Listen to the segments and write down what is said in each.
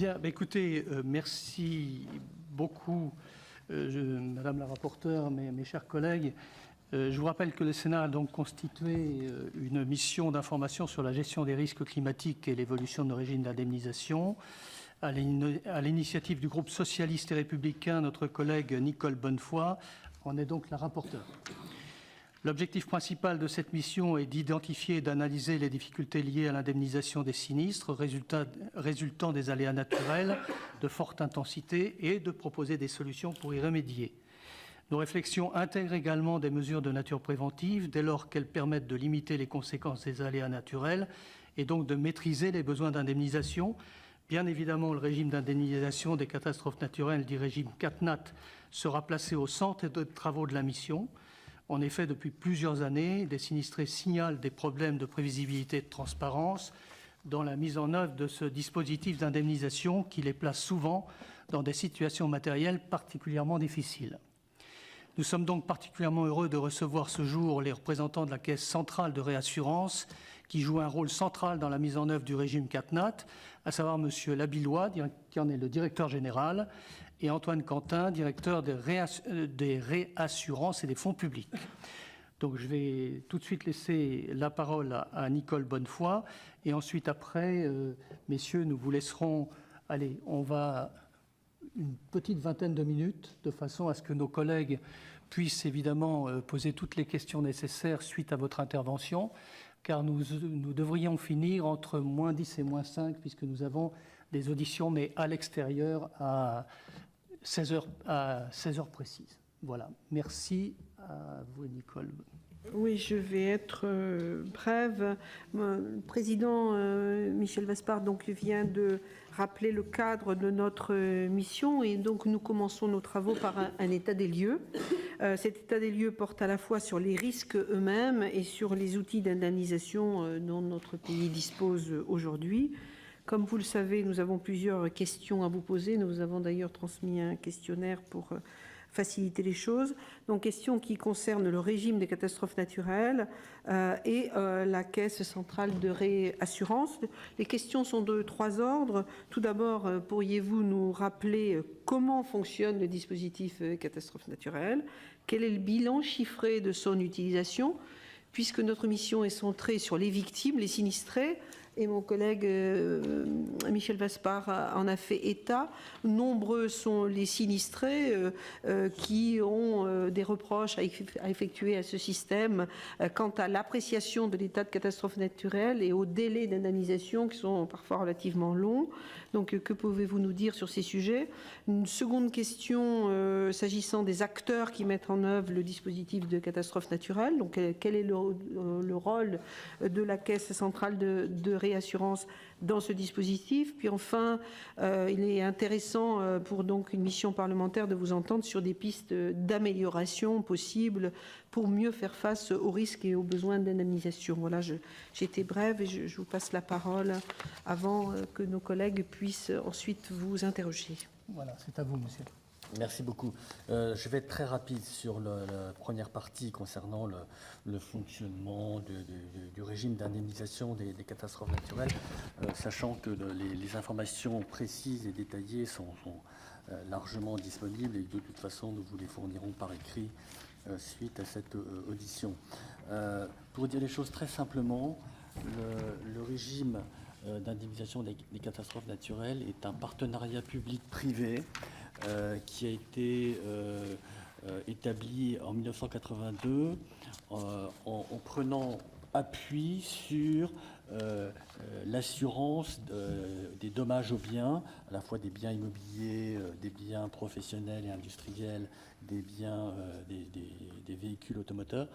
Bien, écoutez, merci beaucoup, Madame la rapporteure, mes chers collègues. Je vous rappelle que le Sénat a donc constitué une mission d'information sur la gestion des risques climatiques et l'évolution de nos régimes d'indemnisation. À l'initiative du groupe socialiste et républicain, notre collègue Nicole Bonnefoy en est donc la rapporteure. L'objectif principal de cette mission est d'identifier et d'analyser les difficultés liées à l'indemnisation des sinistres résultant des aléas naturels de forte intensité et de proposer des solutions pour y remédier. Nos réflexions intègrent également des mesures de nature préventive dès lors qu'elles permettent de limiter les conséquences des aléas naturels et donc de maîtriser les besoins d'indemnisation. Bien évidemment, le régime d'indemnisation des catastrophes naturelles, dit régime CatNat, sera placé au centre des travaux de la mission. En effet, depuis plusieurs années, des sinistrés signalent des problèmes de prévisibilité et de transparence dans la mise en œuvre de ce dispositif d'indemnisation qui les place souvent dans des situations matérielles particulièrement difficiles. Nous sommes donc particulièrement heureux de recevoir ce jour les représentants de la Caisse centrale de réassurance qui joue un rôle central dans la mise en œuvre du régime CatNat, à savoir M. Labillois, qui en est le directeur général, et Antoine Quentin, directeur des réassurances et des fonds publics. Donc je vais tout de suite laisser la parole à Nicole Bonnefoy, et ensuite après, messieurs, nous vous laisserons, allez, on va une petite vingtaine de minutes, de façon à ce que nos collègues puissent évidemment poser toutes les questions nécessaires suite à votre intervention, car nous devrions finir entre moins 10 et moins 5, puisque nous avons des auditions, mais à l'extérieur, à 16 heures précises. Voilà. Merci à vous, Nicole. Oui, je vais être brève. Le président Michel Vaspart donc, vient de rappeler le cadre de notre mission et donc nous commençons nos travaux par un état des lieux. Cet état des lieux porte à la fois sur les risques eux-mêmes et sur les outils d'indemnisation dont notre pays dispose aujourd'hui. Comme vous le savez, nous avons plusieurs questions à vous poser. Nous avons d'ailleurs transmis un questionnaire pour faciliter les choses. Donc, questions qui concernent le régime des catastrophes naturelles et la Caisse centrale de réassurance. Les questions sont de trois ordres. Tout d'abord, pourriez-vous nous rappeler comment fonctionne le dispositif catastrophe naturelle? Quel est le bilan chiffré de son utilisation? Puisque notre mission est centrée sur les victimes, les sinistrés, et mon collègue Michel Vaspart en a fait état. Nombreux sont les sinistrés qui ont des reproches à effectuer à ce système quant à l'appréciation de l'état de catastrophe naturelle et aux délais d'indemnisation qui sont parfois relativement longs. Donc, que pouvez-vous nous dire sur ces sujets? Une seconde question s'agissant des acteurs qui mettent en œuvre le dispositif de catastrophe naturelle. Donc, quel est le rôle de la Caisse centrale de réassurance dans ce dispositif? Puis enfin, il est intéressant pour donc une mission parlementaire de vous entendre sur des pistes d'amélioration possibles pour mieux faire face aux risques et aux besoins d'indemnisation. Voilà, j'étais brève et je vous passe la parole avant que nos collègues puissent ensuite vous interroger. Voilà, c'est à vous, monsieur. Merci beaucoup. Je vais être très rapide sur la première partie concernant le fonctionnement du régime d'indemnisation des catastrophes naturelles, sachant que les informations précises et détaillées sont largement disponibles et de toute façon nous vous les fournirons par écrit suite à cette audition. Pour dire les choses très simplement, le régime d'indemnisation des catastrophes naturelles est un partenariat public-privé qui a été établi en 1982 en prenant appui sur l'assurance des dommages aux biens, à la fois des biens immobiliers, des biens professionnels et industriels, des biens, des véhicules automoteurs,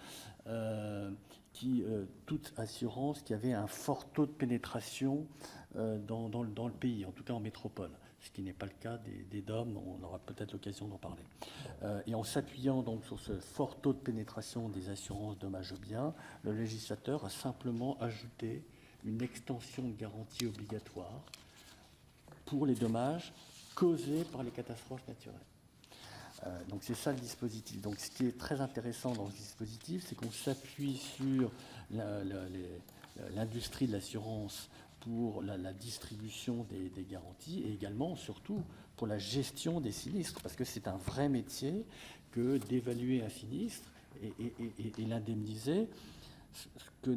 toute assurance qui avait un fort taux de pénétration dans le pays, en tout cas en métropole, ce qui n'est pas le cas des DOM, on aura peut-être l'occasion d'en parler. Et en s'appuyant donc sur ce fort taux de pénétration des assurances dommages aux biens, le législateur a simplement ajouté une extension de garantie obligatoire pour les dommages causés par les catastrophes naturelles. Donc c'est ça le dispositif. Donc ce qui est très intéressant dans ce dispositif, c'est qu'on s'appuie sur l'industrie de l'assurance pour la distribution des garanties et également, surtout, pour la gestion des sinistres, parce que c'est un vrai métier que d'évaluer un sinistre et l'indemniser, ce que,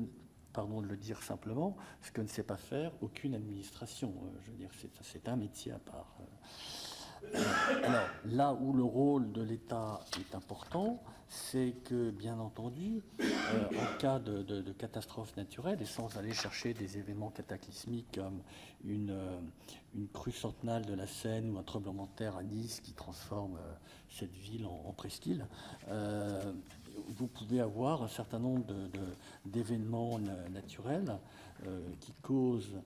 pardon de le dire simplement, ce que ne sait pas faire aucune administration. Je veux dire, c'est un métier à part. Alors, là où le rôle de l'État est important, c'est que, bien entendu, en cas de catastrophe naturelle, et sans aller chercher des événements cataclysmiques comme une crue centenale de la Seine ou un tremblement de terre à Nice qui transforme cette ville en presqu'île, vous pouvez avoir un certain nombre d'événements naturels qui causent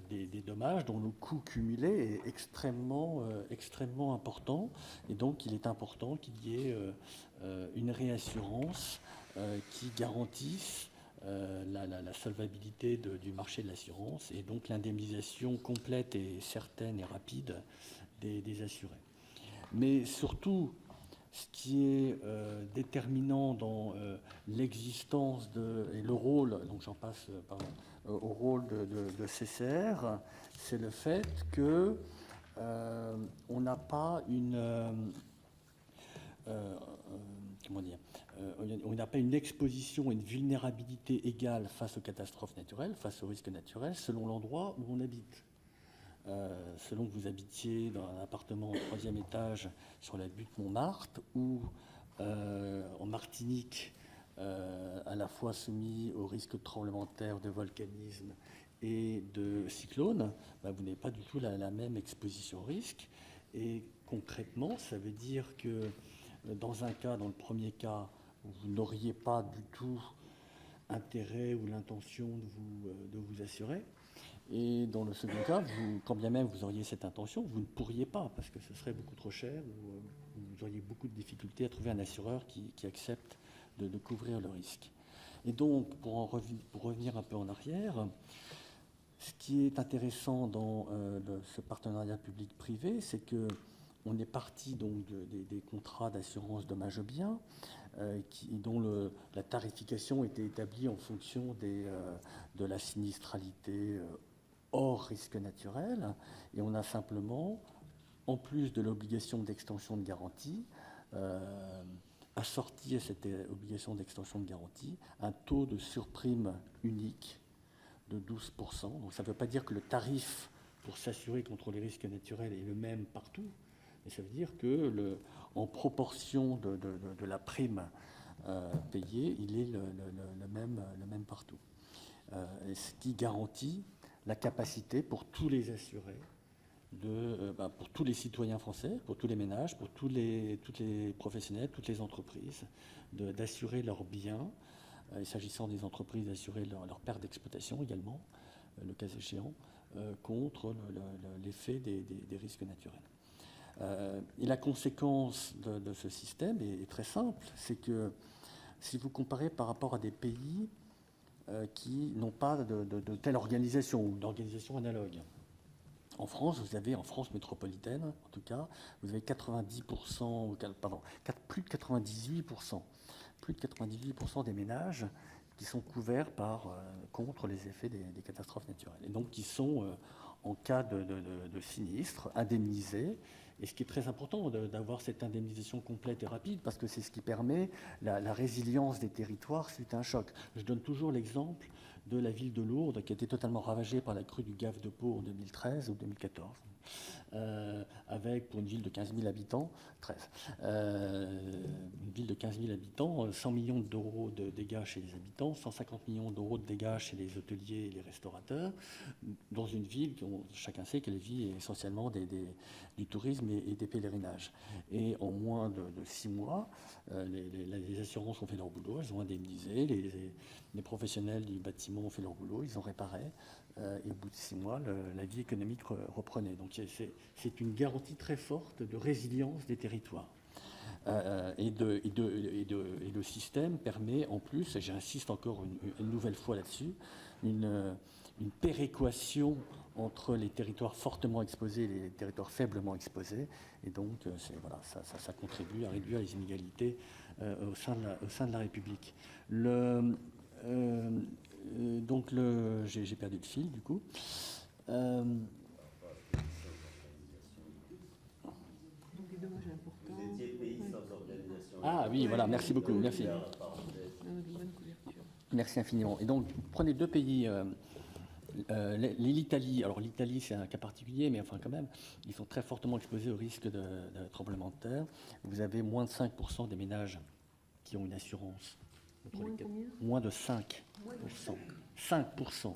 des dommages dont le coût cumulé est extrêmement important. Et donc, il est important qu'il y ait une réassurance qui garantisse la solvabilité du marché de l'assurance et donc l'indemnisation complète et certaine et rapide des assurés. Mais surtout, ce qui est déterminant dans l'existence et le rôle, donc j'en passe au rôle de CCR, c'est le fait que on n'a pas on n'a pas une exposition et une vulnérabilité égale face aux catastrophes naturelles, face aux risques naturels, selon l'endroit où on habite. Selon que vous habitiez dans un appartement au 3e étage sur la butte Montmartre ou en Martinique, à la fois soumis au risque de tremblement de terre, de volcanisme et de cyclone, vous n'avez pas du tout la même exposition au risque. Et concrètement, ça veut dire que dans un cas, dans le premier cas, vous n'auriez pas du tout intérêt ou l'intention de vous assurer. Et dans le second cas, quand bien même vous auriez cette intention, vous ne pourriez pas, parce que ce serait beaucoup trop cher, ou vous auriez beaucoup de difficultés à trouver un assureur qui accepte de couvrir le risque. Et donc, pour revenir un peu en arrière, ce qui est intéressant dans ce partenariat public-privé, c'est qu'on est parti donc des contrats d'assurance dommages aux biens, dont la tarification était établie en fonction de la sinistralité hors risque naturel, et on a simplement, en plus de l'obligation d'extension de garantie, assorti à cette obligation d'extension de garantie, un taux de surprime unique de 12%. Donc ça ne veut pas dire que le tarif pour s'assurer contre les risques naturels est le même partout, mais ça veut dire que en proportion de la prime payée, il est le même partout. Ce qui garantit la capacité pour tous les assurés, pour tous les citoyens français, pour tous les ménages, pour tous les professionnels, toutes les entreprises, d'assurer leurs biens, et s'agissant des entreprises, d'assurer leur perte d'exploitation également, le cas échéant, contre l'effet des risques naturels. Et la conséquence de ce système est très simple, c'est que si vous comparez par rapport à des pays qui n'ont pas de telle organisation ou d'organisation analogue. En France, en France métropolitaine, en tout cas, vous avez 90%, plus de 98% des ménages qui sont couverts contre les effets des catastrophes naturelles. Et donc qui sont, en cas de sinistre, indemnisés. Et ce qui est très important d'avoir cette indemnisation complète et rapide, parce que c'est ce qui permet la résilience des territoires suite à un choc. Je donne toujours l'exemple de la ville de Lourdes, qui a été totalement ravagée par la crue du Gave de Pau en 2013 ou 2014, avec, pour une ville de 15 000 habitants, une ville de 15 000 habitants, 100 millions d'euros de dégâts chez les habitants, 150 millions d'euros de dégâts chez les hôteliers et les restaurateurs, dans une ville dont chacun sait qu'elle vit essentiellement du tourisme et des pèlerinages. Et en moins de 6 mois, les assurances ont fait leur boulot, elles ont indemnisé, les professionnels du bâtiment ont fait leur boulot, ils ont réparé, et au bout de 6 mois, la vie économique reprenait. Donc c'est une garantie très forte de résilience des territoires. Et le système permet en plus, et j'insiste encore une nouvelle fois là-dessus, une péréquation entre les territoires fortement exposés et les territoires faiblement exposés. Et donc, ça contribue à réduire les inégalités au sein de la République. Donc, j'ai perdu le fil, du coup. Ah oui, voilà, merci beaucoup, merci. Merci infiniment. Et donc, prenez deux pays, l'Italie. Alors, l'Italie, c'est un cas particulier, mais enfin, quand même, ils sont très fortement exposés au risque de tremblement de terre. Vous avez moins de 5% des ménages qui ont une assurance. Moins de 5%. 5%.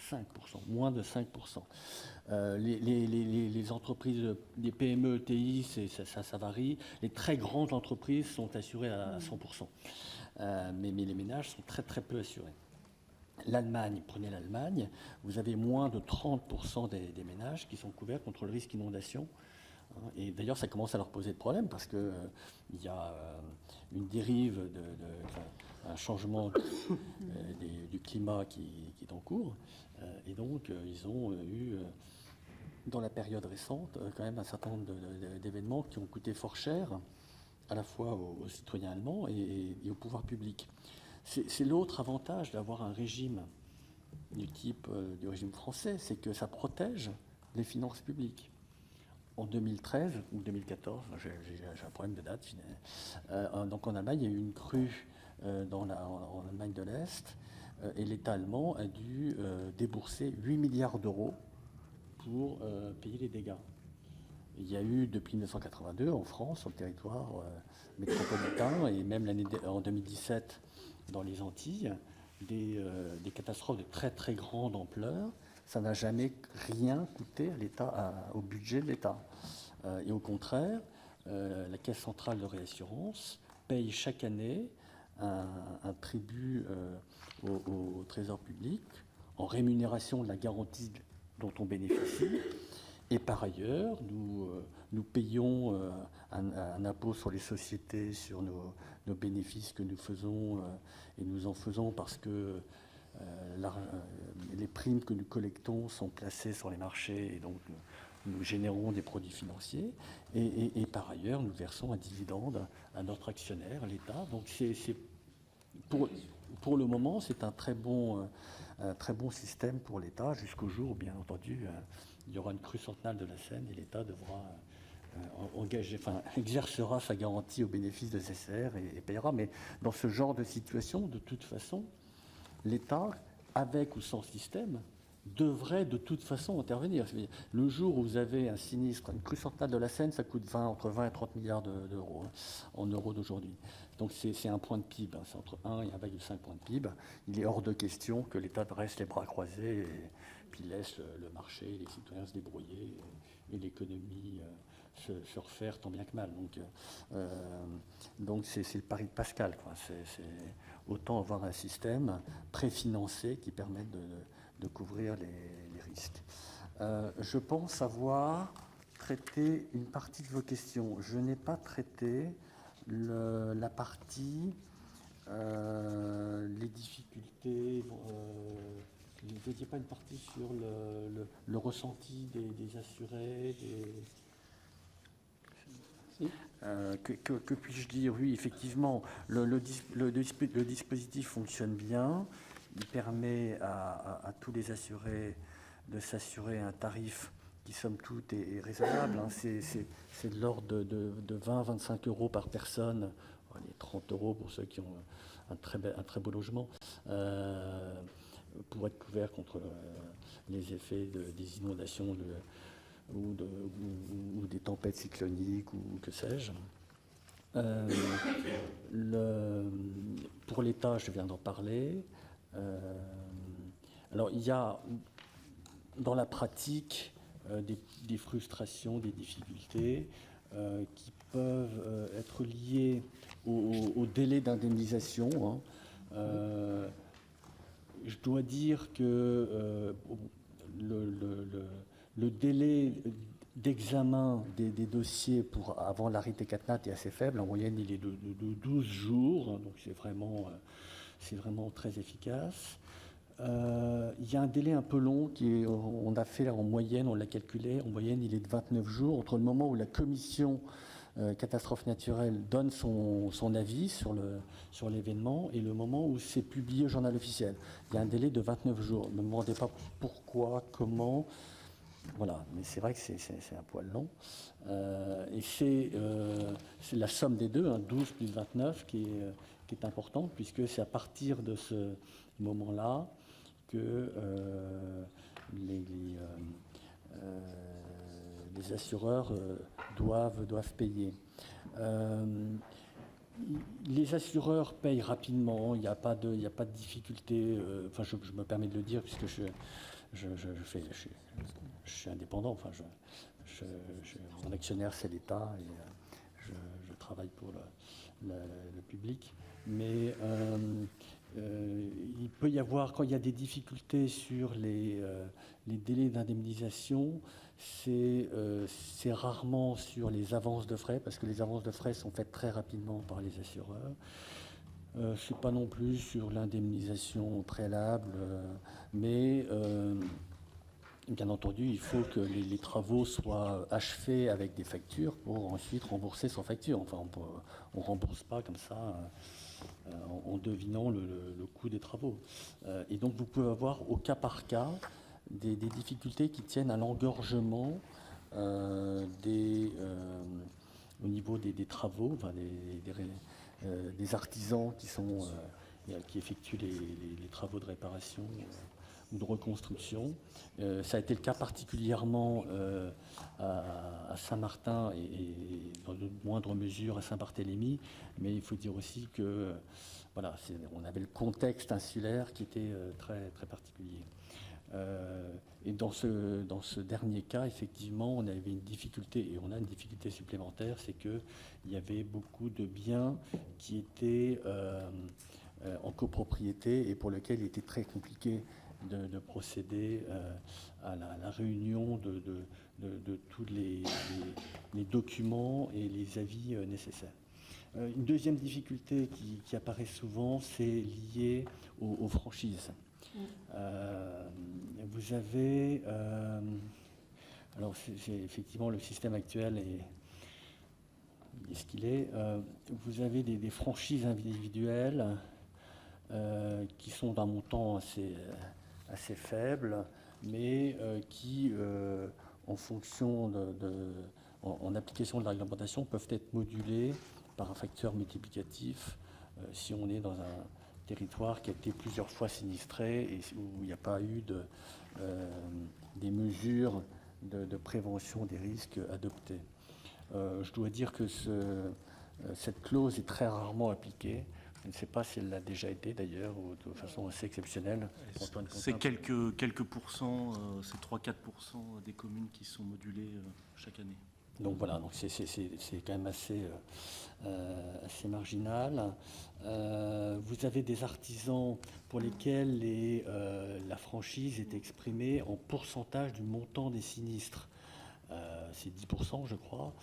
5%, moins de 5%. Les entreprises, des PME, ETI, ça varie. Les très grandes entreprises sont assurées à 100%. Mais les ménages sont très très peu assurés. L'Allemagne, prenez l'Allemagne, vous avez moins de 30% des ménages qui sont couverts contre le risque inondation. Et d'ailleurs, ça commence à leur poser de problème parce qu'il y a une dérive, un changement du climat qui est en cours. Et donc, ils ont eu, dans la période récente, quand même un certain nombre d'événements qui ont coûté fort cher, à la fois aux citoyens allemands et au pouvoir public. C'est l'autre avantage d'avoir un régime du type du régime français, c'est que ça protège les finances publiques. En 2013 ou 2014, j'ai un problème de date, donc en Allemagne, il y a eu une crue en Allemagne de l'Est, et l'État allemand a dû débourser 8 milliards d'euros pour payer les dégâts. Il y a eu, depuis 1982, en France, sur le territoire métropolitain, et même en 2017, dans les Antilles, des catastrophes de très très grande ampleur. Ça n'a jamais rien coûté à l'État, au budget de l'État. Et au contraire, la Caisse centrale de réassurance paye chaque année un tribut au Trésor public en rémunération de la garantie dont on bénéficie. Et par ailleurs, nous payons un impôt sur les sociétés, sur nos bénéfices que nous faisons, et nous en faisons parce que les primes que nous collectons sont placées sur les marchés, et donc nous générons des produits financiers. Et par ailleurs, nous versons un dividende à notre actionnaire, l'État. Donc pour le moment, c'est un très bon système pour l'État, jusqu'au jour où, bien entendu, il y aura une crue centenale de la Seine et l'État devra exercera sa garantie au bénéfice de CCR et payera. Mais dans ce genre de situation, de toute façon, l'État, avec ou sans système, devrait de toute façon intervenir. Le jour où vous avez un sinistre, une crue centenale de la Seine, ça coûte entre 20 et 30 milliards d'euros, en euros d'aujourd'hui. Donc c'est un point de PIB, c'est entre 1 et 1,5 point de PIB. Il est hors de question que l'État reste les bras croisés et puis laisse le marché, les citoyens se débrouiller et l'économie se refaire tant bien que mal. Donc c'est le pari de Pascal, quoi. C'est autant avoir un système préfinancé qui permette de couvrir les risques. Je pense avoir traité une partie de vos questions. Je n'ai pas traité la partie les difficultés. Vous n'aviez pas une partie sur le ressenti des assurés Que puis-je dire? Oui, effectivement, le dispositif fonctionne bien. Il permet à tous les assurés de s'assurer un tarif qui, somme toute, est raisonnable. C'est de l'ordre de 20 à 25 euros par personne, les 30 euros pour ceux qui ont un très beau logement, pour être couverts contre les effets des inondations ou des tempêtes cycloniques ou que sais-je. Pour l'État, je viens d'en parler. Alors, il y a dans la pratique des frustrations, des difficultés qui peuvent être liées au délai d'indemnisation. Je dois dire que le délai d'examen des dossiers avant l'arrêt T4NAT est assez faible. En moyenne, il est de 12 jours, donc c'est vraiment très efficace. Il y a un délai un peu long on a fait en moyenne, on l'a calculé, en moyenne il est de 29 jours, entre le moment où la commission catastrophe naturelle donne son avis sur l'événement et le moment où c'est publié au journal officiel. Il y a un délai de 29 jours. Ne me demandez pas pourquoi, comment. Voilà, mais c'est vrai que c'est un poil long. Et c'est la somme des deux, 12 plus 29, qui est importante, puisque c'est à partir de ce moment-là que les assureurs doivent payer. Les assureurs payent rapidement, il n'y a pas de difficulté. Enfin, je me permets de le dire puisque je suis indépendant. Enfin, mon actionnaire c'est l'État et je travaille pour le public. Mais il peut y avoir, quand il y a des difficultés sur les délais d'indemnisation, c'est rarement sur les avances de frais, parce que les avances de frais sont faites très rapidement par les assureurs. C'est pas non plus sur l'indemnisation préalable, mais bien entendu, il faut que les travaux soient achevés avec des factures pour ensuite rembourser sans facture. Enfin, on ne rembourse pas comme ça en devinant le coût des travaux. Et donc, vous pouvez avoir au cas par cas des difficultés qui tiennent à l'engorgement au niveau des travaux, enfin, des artisans qui effectuent les travaux de réparation ou de reconstruction. Ça a été le cas particulièrement à Saint-Martin et dans de moindres mesures à Saint-Barthélemy, mais il faut dire aussi que voilà, on avait le contexte insulaire qui était très, très particulier. Et dans ce dernier cas, effectivement, on avait une difficulté, et on a une difficulté supplémentaire, c'est qu'il y avait beaucoup de biens qui étaient en copropriété et pour lesquels il était très compliqué de procéder à la réunion de tous les documents et les avis nécessaires. Une deuxième difficulté qui apparaît souvent, c'est lié aux franchises. Vous avez... alors, effectivement, le système actuel est ce qu'il est. Vous avez des franchises individuelles qui sont d'un montant assez faible, mais qui, en fonction en application de la réglementation, peuvent être modulées par un facteur multiplicatif si on est dans un territoire qui a été plusieurs fois sinistré et où il n'y a pas eu des mesures de prévention des risques adoptées. Je dois dire que cette clause est très rarement appliquée. Je ne sais pas si elle l'a déjà été d'ailleurs, ou de façon assez exceptionnelle. C'est quelques pourcents, c'est 3-4% des communes qui sont modulées chaque année. Donc voilà, donc c'est quand même assez marginal. Vous avez des artisans pour lesquels la franchise est exprimée en pourcentage du montant des sinistres. C'est 10%, je crois,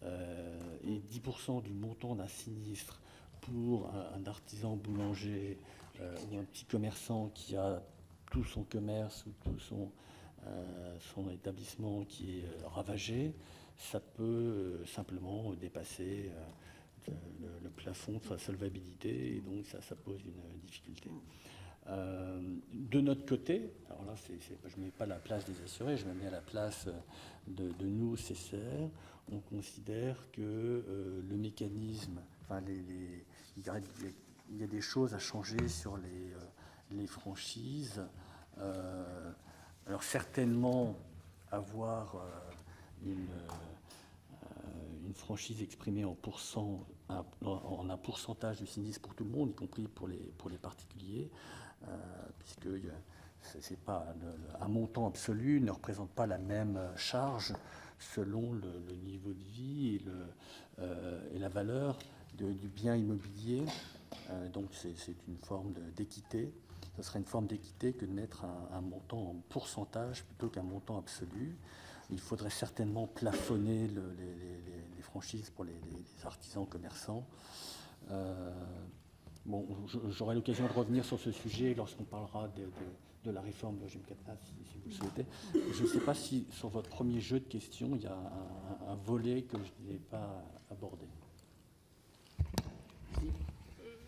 et 10% du montant d'un sinistre pour un artisan boulanger ou un petit commerçant qui a tout son commerce ou tout son établissement qui est ravagé, ça peut simplement dépasser le plafond de sa solvabilité et donc ça pose une difficulté. De notre côté, alors là je ne mets pas la place des assurés, je me mets à la place de nous, CCR, on considère que le mécanisme, enfin il y a des choses à changer sur les franchises. Alors certainement avoir une franchise exprimée en un pourcentage du sinistre pour tout le monde, y compris pour les particuliers, puisque c'est pas un montant absolu ne représente pas la même charge selon le niveau de vie et la valeur du bien immobilier. Donc c'est une forme d'équité. Ce serait une forme d'équité que de mettre un montant en pourcentage plutôt qu'un montant absolu. Il faudrait certainement plafonner les franchises pour les artisans commerçants. Bon, j'aurai l'occasion de revenir sur ce sujet lorsqu'on parlera de la réforme de Gym 4A, si vous le souhaitez. Je ne sais pas si sur votre premier jeu de questions, il y a un volet que je n'ai pas abordé.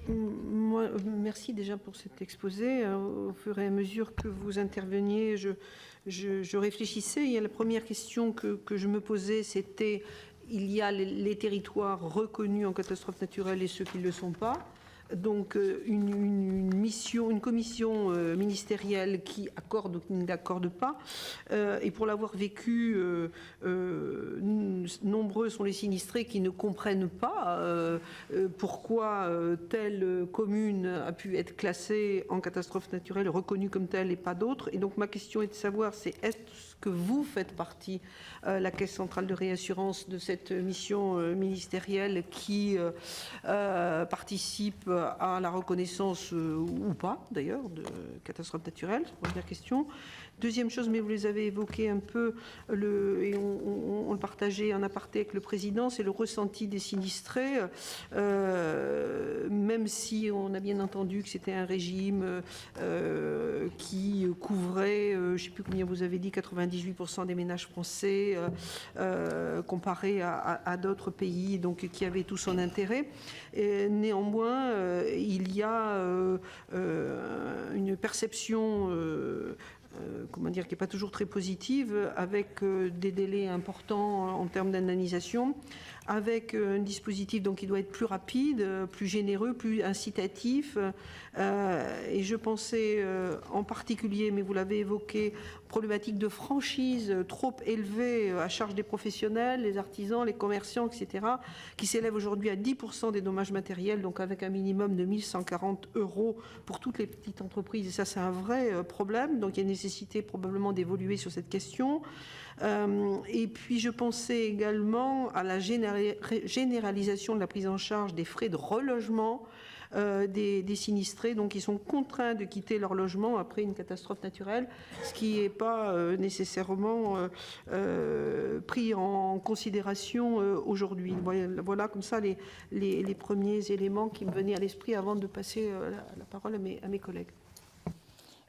Moi, merci déjà pour cet exposé. Au fur et à mesure que vous interveniez, je réfléchissais. Il y a la première question que je me posais, c'était il y a les territoires reconnus en catastrophe naturelle et ceux qui ne le sont pas. Donc une commission ministérielle qui accorde ou qui ne l'accorde pas. Et pour l'avoir vécu, nombreux sont les sinistrés qui ne comprennent pas pourquoi telle commune a pu être classée en catastrophe naturelle, reconnue comme telle et pas d'autres. Et donc ma question est de savoir, est-ce que vous faites partie, la Caisse centrale de réassurance, de cette mission ministérielle qui participe à la reconnaissance ou pas, d'ailleurs, de catastrophes naturelles? Première question. Deuxième chose, mais vous les avez évoqués un peu, et on le partageait en aparté avec le président, c'est le ressenti des sinistrés, même si on a bien entendu que c'était un régime qui couvrait, je ne sais plus combien vous avez dit, 98% des ménages français, comparé à d'autres pays, donc qui avaient tout son intérêt. Et néanmoins, il y a une perception comment dire, qui n'est pas toujours très positive, avec des délais importants en termes d'indemnisation, avec un dispositif donc, qui doit être plus rapide, plus généreux, plus incitatif. Et je pensais en particulier, mais vous l'avez évoqué, problématique de franchise trop élevée à charge des professionnels, les artisans, les commerçants, etc., qui s'élève aujourd'hui à 10% des dommages matériels, donc avec un minimum de 1 140 € pour toutes les petites entreprises. Et ça, c'est un vrai problème. Donc, il y a nécessité probablement d'évoluer sur cette question. Et puis, je pensais également à la généralisation de la prise en charge des frais de relogement des sinistrés, donc ils sont contraints de quitter leur logement après une catastrophe naturelle, ce qui n'est pas nécessairement pris en considération aujourd'hui. Voilà comme ça les premiers éléments qui me venaient à l'esprit avant de passer la parole à mes collègues.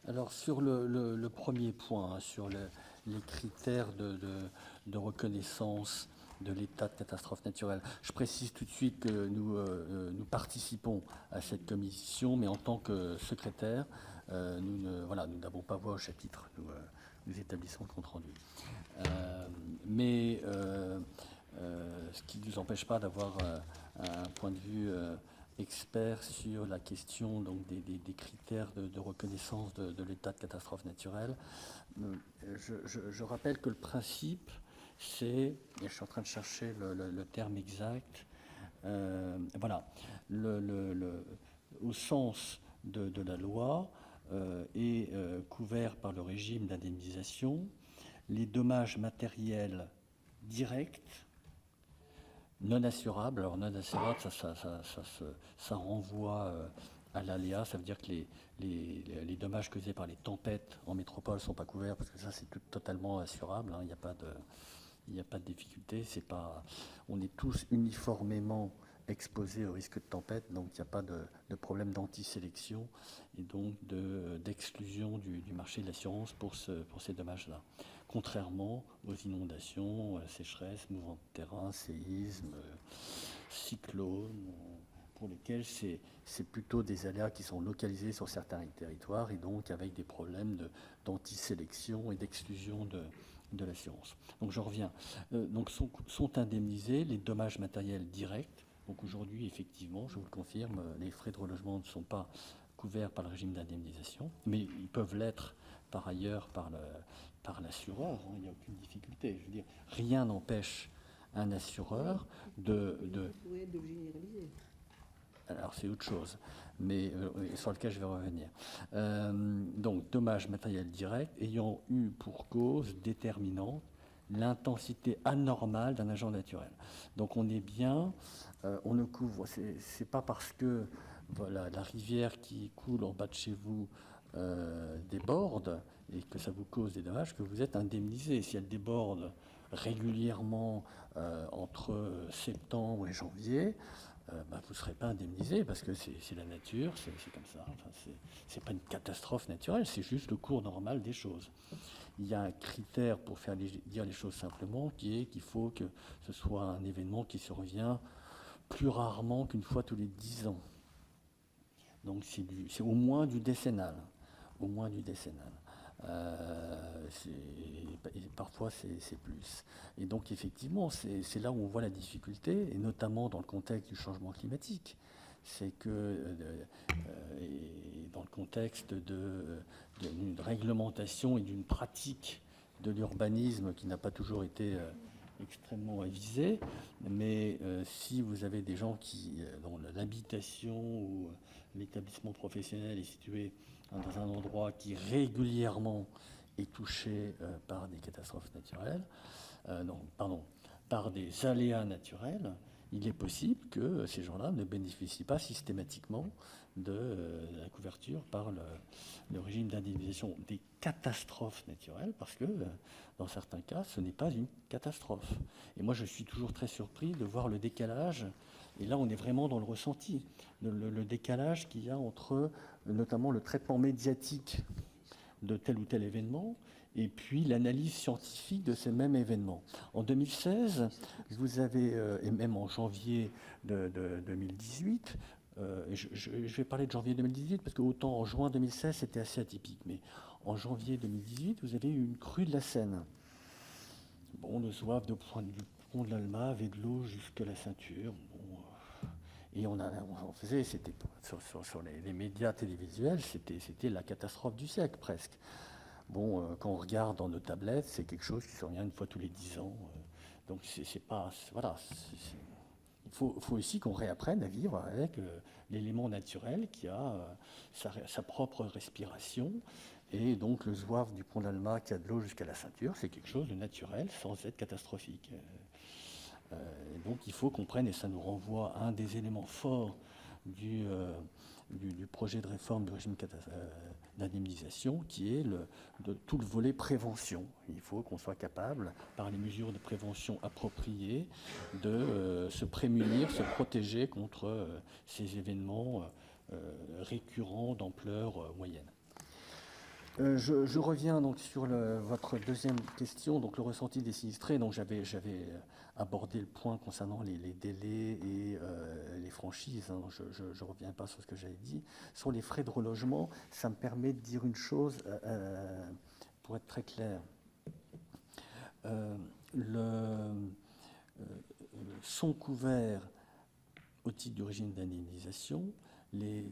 Alors sur le premier point, sur les critères de reconnaissance de l'état de catastrophe naturelle. Je précise tout de suite que nous participons à cette commission, mais en tant que secrétaire, nous n'avons pas voix au chapitre. Nous établissons le compte-rendu. Mais ce qui ne nous empêche pas d'avoir un point de vue expert sur la question donc, des critères de reconnaissance de l'état de catastrophe naturelle. Je rappelle que le principe, c'est, et je suis en train de chercher le terme exact, au sens de la loi, est couvert par le régime d'indemnisation les dommages matériels directs non assurables. Alors non assurables, ça renvoie à l'aléa, ça veut dire que les dommages causés par les tempêtes en métropole ne sont pas couverts, parce que ça c'est totalement assurable, il n'y a pas de difficulté, on est tous uniformément exposés au risque de tempête, donc il n'y a pas de problème d'antisélection et donc d'exclusion du marché de l'assurance pour ces dommages-là. Contrairement aux inondations, sécheresses, mouvements de terrain, séismes, cyclones, pour lesquels c'est plutôt des aléas qui sont localisés sur certains territoires et donc avec des problèmes d'antisélection et d'exclusion de l'assurance. Donc je reviens. Donc sont indemnisés les dommages matériels directs. Donc aujourd'hui, effectivement, je vous le confirme, les frais de relogement ne sont pas couverts par le régime d'indemnisation, mais ils peuvent l'être par ailleurs par l'assureur. Il n'y a aucune difficulté. Je veux dire, rien n'empêche un assureur de le généraliser. Alors c'est autre chose, mais sur lequel je vais revenir. Donc, dommages matériels directs ayant eu pour cause déterminante l'intensité anormale d'un agent naturel. Donc on est bien, on ne couvre, c'est pas parce que voilà, la rivière qui coule en bas de chez vous déborde et que ça vous cause des dommages que vous êtes indemnisé. Si elle déborde régulièrement entre septembre et janvier, vous ne serez pas indemnisé parce que c'est la nature, c'est comme ça. Enfin, c'est pas une catastrophe naturelle, c'est juste le cours normal des choses. il y a un critère pour dire les choses simplement, qui est qu'il faut que ce soit un événement qui survient plus rarement qu'une fois tous les 10 ans. Donc c'est au moins du décennal. Au moins du décennal. Et parfois c'est plus. Et donc effectivement, c'est là où on voit la difficulté, et notamment dans le contexte du changement climatique. C'est que et dans le contexte d'une réglementation et d'une pratique de l'urbanisme qui n'a pas toujours été extrêmement avisée, mais si vous avez des gens dont l'habitation ou l'établissement professionnel est situé dans un endroit qui régulièrement est touché par des catastrophes naturelles, par des aléas naturels, il est possible que ces gens-là ne bénéficient pas systématiquement de la couverture par le régime d'indemnisation des catastrophes naturelles, parce que dans certains cas, ce n'est pas une catastrophe. Et moi, je suis toujours très surpris de voir le décalage, et là, on est vraiment dans le ressenti, le décalage qu'il y a entre notamment le traitement médiatique de tel ou tel événement, et puis l'analyse scientifique de ces mêmes événements. En 2016, vous avez, et même en janvier de 2018, je vais parler de janvier 2018, parce que autant en juin 2016, c'était assez atypique, mais en janvier 2018, vous avez eu une crue de la Seine. Bon, le zouave du pont de l'Alma avait de l'eau jusque la ceinture. Bon, et on faisait, c'était sur les médias télévisuels, c'était la catastrophe du siècle presque. Bon, quand on regarde dans nos tablettes, c'est quelque chose qui survient une fois tous les 10 ans. Donc c'est pas, voilà. Il faut aussi qu'on réapprenne à vivre avec l'élément naturel qui a sa propre respiration. Et donc le zouave du pont d'Alma qui a de l'eau jusqu'à la ceinture, c'est quelque chose de naturel sans être catastrophique. Donc il faut qu'on prenne, et ça nous renvoie à un des éléments forts du projet de réforme du régime d'indemnisation, qui est tout le volet prévention. Il faut qu'on soit capable, par les mesures de prévention appropriées, de se prémunir, se protéger contre ces événements récurrents d'ampleur moyenne. Je reviens donc sur votre deuxième question, donc le ressenti des sinistrés. Donc j'avais abordé le point concernant les délais et les franchises. Hein. Je ne reviens pas sur ce que j'avais dit. Sur les frais de relogement, ça me permet de dire une chose pour être très clair. Sont couverts au titre du régime d'indemnisation les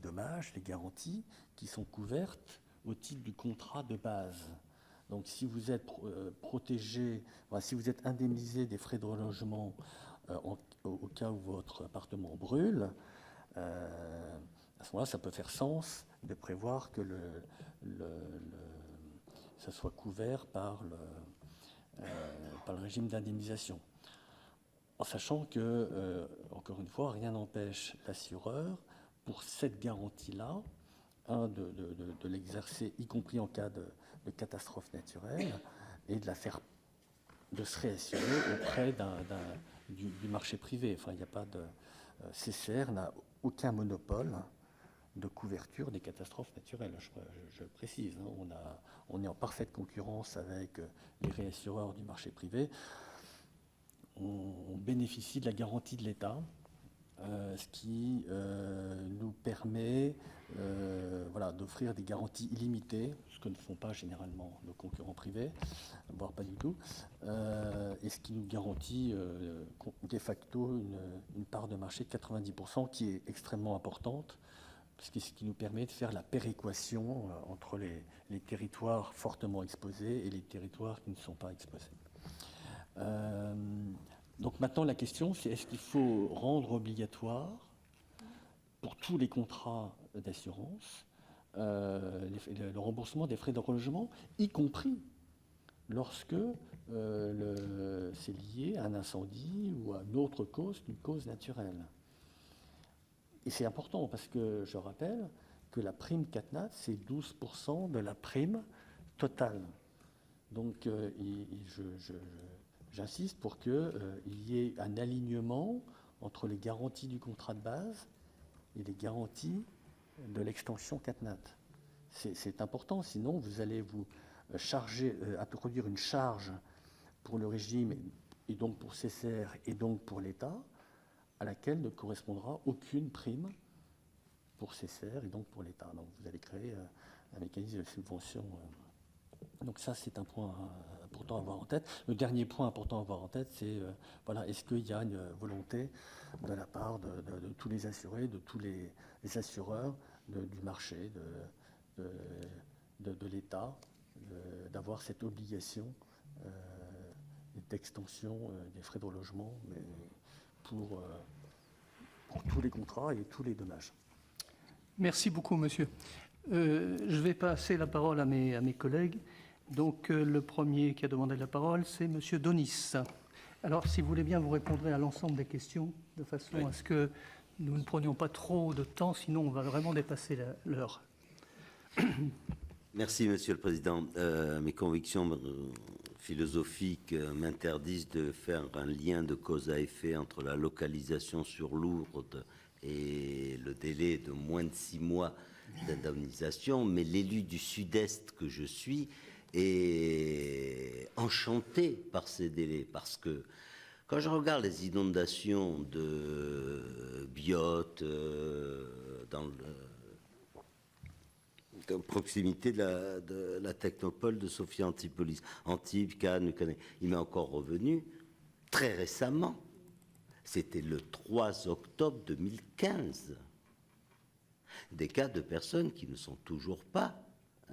dommages, les garanties qui sont couvertes au titre du contrat de base. Donc si vous êtes protégé, si vous êtes indemnisé des frais de relogement au cas où votre appartement brûle, à ce moment-là, ça peut faire sens de prévoir que ça soit couvert par le régime d'indemnisation. En sachant que, encore une fois, rien n'empêche l'assureur, pour cette garantie-là, de l'exercer, y compris en cas de catastrophe naturelle, et de se réassurer auprès du marché privé. Enfin, il n'y a pas de... CCR n'a aucun monopole de couverture des catastrophes naturelles, je précise. Hein, on est en parfaite concurrence avec les réassureurs du marché privé. On bénéficie de la garantie de l'État, ce qui nous permet d'offrir des garanties illimitées, ce que ne font pas généralement nos concurrents privés, voire pas du tout, et ce qui nous garantit de facto une part de marché de 90% qui est extrêmement importante, ce qui nous permet de faire la péréquation entre les territoires fortement exposés et les territoires qui ne sont pas exposés. Donc maintenant, la question, c'est est-ce qu'il faut rendre obligatoire pour tous les contrats d'assurance le remboursement des frais de relogement, y compris lorsque c'est lié à un incendie ou à une autre cause qu'une cause naturelle. Et c'est important parce que je rappelle que la prime CatNat, c'est 12% de la prime totale. Donc j'insiste pour qu'il y ait un alignement entre les garanties du contrat de base et les garanties de l'extension CatNat. C'est important, sinon vous allez vous à produire une charge pour le régime et donc pour CCR et donc pour l'État, à laquelle ne correspondra aucune prime pour CCR et donc pour l'État. Donc vous allez créer un mécanisme de subvention. Donc ça, c'est un point important à avoir en tête. Le dernier point important à avoir en tête, c'est voilà, est-ce qu'il y a une volonté de la part de tous les assurés, de tous les assureurs du marché, de l'État, d'avoir cette obligation d'extension des frais de relogement, mais pour tous les contrats et tous les dommages. Merci beaucoup, monsieur. Je vais passer la parole à mes collègues. Donc, le premier qui a demandé la parole, c'est monsieur Donis. Alors, si vous voulez bien, vous répondrez à l'ensemble des questions, de façon à ce que nous ne prenions pas trop de temps, sinon on va vraiment dépasser l'heure. Merci, Monsieur le Président. Mes convictions philosophiques m'interdisent de faire un lien de cause à effet entre la localisation sur Lourdes et le délai de moins de 6 mois d'indemnisation, mais l'élu du Sud-Est que je suis est enchanté par ces délais, parce que quand je regarde les inondations de Biot, dans proximité de la technopole de Sophia Antipolis, Antibes, Cannes, il m'est encore revenu très récemment. C'était le 3 octobre 2015. Des cas de personnes qui ne sont toujours pas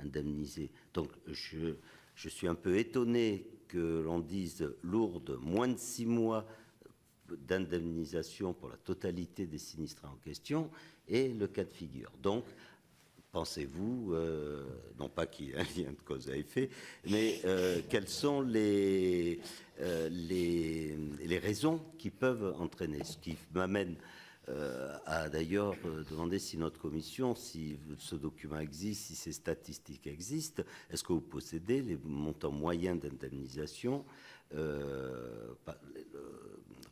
indemnisées. Donc je suis un peu étonné que l'on dise Lourdes, moins de 6 mois d'indemnisation pour la totalité des sinistrés en question, et le cas de figure. Donc, pensez-vous, non pas qu'il y ait un lien de cause à effet, mais quelles sont les raisons qui peuvent entraîner? Ce qui m'amène à d'ailleurs demander si notre commission, si ce document existe, si ces statistiques existent, est-ce que vous possédez les montants moyens d'indemnisation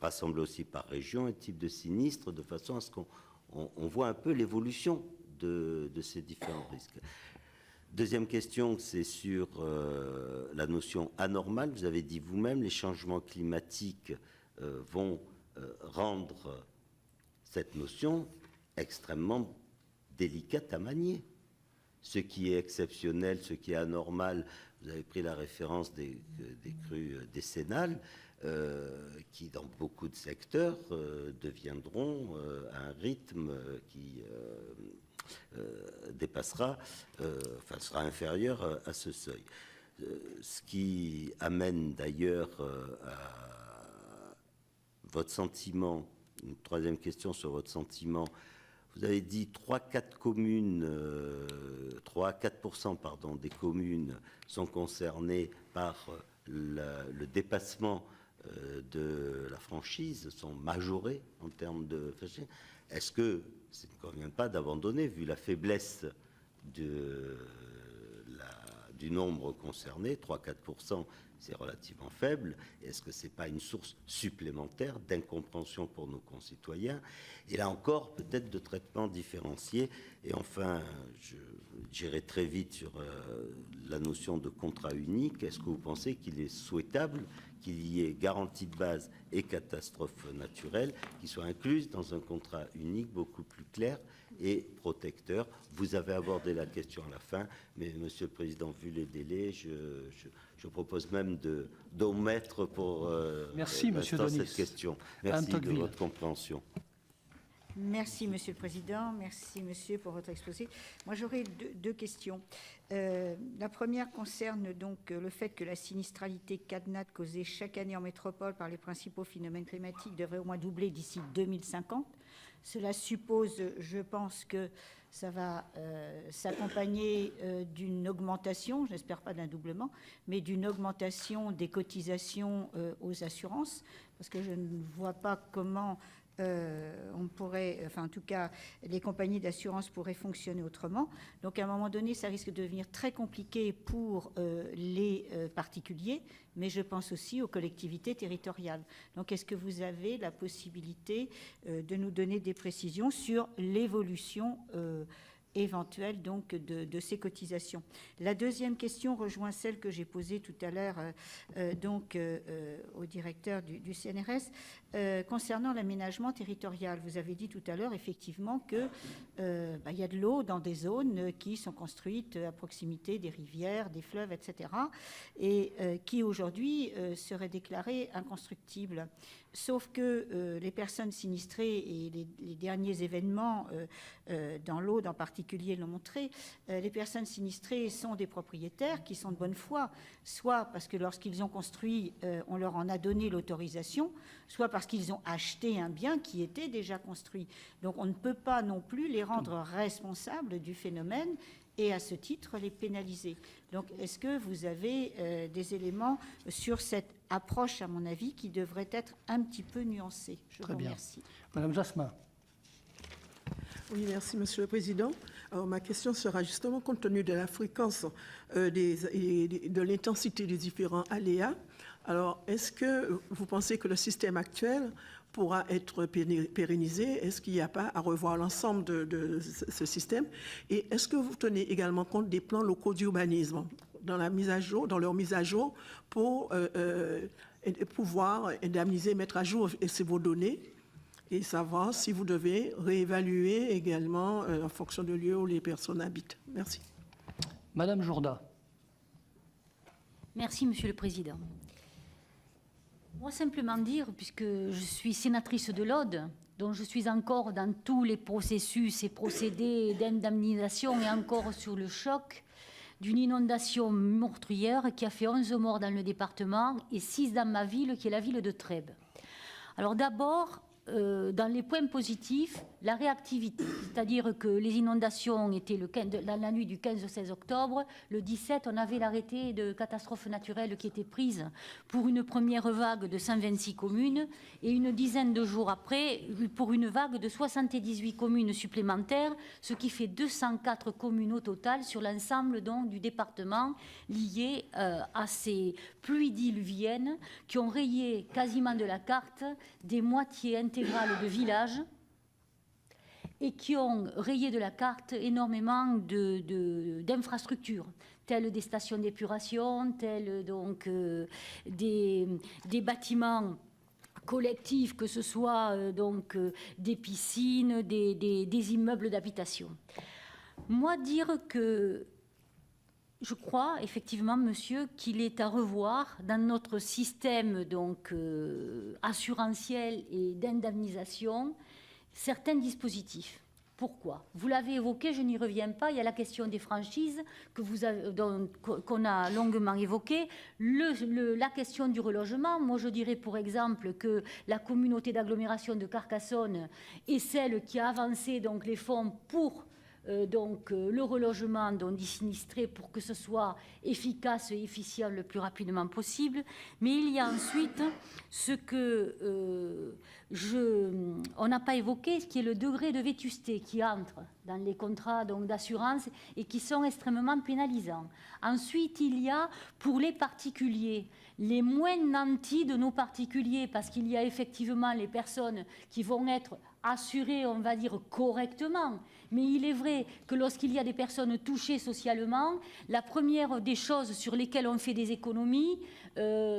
rassemblés aussi par région et type de sinistre, de façon à ce qu'on voit un peu l'évolution de ces différents risques. Deuxième question, c'est sur la notion anormale. Vous avez dit vous-même, les changements climatiques vont rendre cette notion extrêmement délicate à manier. Ce qui est exceptionnel, ce qui est anormal, vous avez pris la référence des crues décennales, qui dans beaucoup de secteurs deviendront à un rythme qui dépassera, enfin sera inférieur à ce seuil. Ce qui amène d'ailleurs à votre sentiment, une troisième question sur votre sentiment. Vous avez dit 3-4 communes, 3 à 4% pardon, des communes sont concernées par le dépassement de la franchise, sont majorées en termes de... Est-ce que ça ne convient pas d'abandonner, vu la faiblesse du nombre concerné, 3-4%, c'est relativement faible. Est-ce que ce n'est pas une source supplémentaire d'incompréhension pour nos concitoyens? Et là encore, peut-être de traitement différencié. Et enfin, j'irai très vite sur la notion de contrat unique. Est-ce que vous pensez qu'il est souhaitable qu'il y ait garantie de base et catastrophe naturelle qui soient incluses dans un contrat unique beaucoup plus clair et protecteur? Vous avez abordé la question à la fin, mais Monsieur le Président, vu les délais, je propose même d'omettre pour Merci, Monsieur Donis. cette question. Merci de votre compréhension. Merci, Monsieur le Président. Merci, Monsieur, pour votre exposé. Moi, j'aurais deux questions. La première concerne donc le fait que la sinistralité cadenat causée chaque année en métropole par les principaux phénomènes climatiques devrait au moins doubler d'ici 2050. Cela suppose, je pense, que ça va s'accompagner d'une augmentation, j'espère pas d'un doublement, mais d'une augmentation des cotisations aux assurances, parce que je ne vois pas comment on pourrait, enfin en tout cas, les compagnies d'assurance pourraient fonctionner autrement. Donc à un moment donné, ça risque de devenir très compliqué pour les particuliers, mais je pense aussi aux collectivités territoriales. Donc est-ce que vous avez la possibilité de nous donner des précisions sur l'évolution éventuelle donc de ces cotisations. La deuxième question rejoint celle que j'ai posée tout à l'heure au directeur du CNRS concernant l'aménagement territorial. Vous avez dit tout à l'heure effectivement que y a de l'eau dans des zones qui sont construites à proximité des rivières, des fleuves, etc. et qui aujourd'hui seraient déclarées inconstructibles. Sauf que les personnes sinistrées et les derniers événements dans l'Aude en particulier l'ont montré, les personnes sinistrées sont des propriétaires qui sont de bonne foi, soit parce que lorsqu'ils ont construit, on leur en a donné l'autorisation, soit parce qu'ils ont acheté un bien qui était déjà construit. Donc on ne peut pas non plus les rendre responsables du phénomène et à ce titre les pénaliser. Donc est-ce que vous avez des éléments sur cette approche, à mon avis, qui devrait être un petit peu nuancée? Je vous remercie. Madame Jasmin. Oui, merci, Monsieur le Président. Alors, ma question sera justement compte tenu de la fréquence de l'intensité des différents aléas. Alors, est-ce que vous pensez que le système actuel pourra être pérennisé? Est-ce qu'il n'y a pas à revoir l'ensemble de ce système? Et est-ce que vous tenez également compte des plans locaux d'urbanisme dans leur mise à jour pour pouvoir indemniser, mettre à jour vos données et savoir si vous devez réévaluer également en fonction de lieu où les personnes habitent? Merci. Madame Jourda. Merci, Monsieur le Président. Moi, simplement dire, puisque je suis sénatrice de l'Aude, donc je suis encore dans tous les processus et procédés d'indemnisation et encore sur le choc d'une inondation meurtrière qui a fait 11 morts dans le département et 6 dans ma ville, qui est la ville de Trèbes. Alors d'abord, dans les points positifs, la réactivité, c'est-à-dire que les inondations étaient dans la nuit du 15 au 16 octobre. Le 17, on avait l'arrêté de catastrophe naturelle qui était prise pour une première vague de 126 communes et une dizaine de jours après, pour une vague de 78 communes supplémentaires, ce qui fait 204 communes au total sur l'ensemble du département liées à ces pluies diluviennes qui ont rayé quasiment de la carte des moitiés intégrales de villages et qui ont rayé de la carte énormément d'infrastructures, telles des stations d'épuration, telles donc des bâtiments collectifs, que ce soit des piscines, des immeubles d'habitation. Moi, dire que je crois effectivement, monsieur, qu'il est à revoir dans notre système assurantiel et d'indemnisation certains dispositifs. Pourquoi? Vous l'avez évoqué, je n'y reviens pas. Il y a la question des franchises qu'on a longuement évoquée, la question du relogement. Moi, je dirais, pour exemple, que la communauté d'agglomération de Carcassonne est celle qui a avancé les fonds pour le relogement des sinistrés pour que ce soit efficace et efficient le plus rapidement possible. Mais il y a ensuite ce que on n'a pas évoqué, ce qui est le degré de vétusté qui entre dans les contrats d'assurance et qui sont extrêmement pénalisants. Ensuite, il y a pour les particuliers, les moins nantis de nos particuliers, parce qu'il y a effectivement les personnes qui vont être assurées, on va dire, correctement. Mais il est vrai que lorsqu'il y a des personnes touchées socialement, la première des choses sur lesquelles on fait des économies,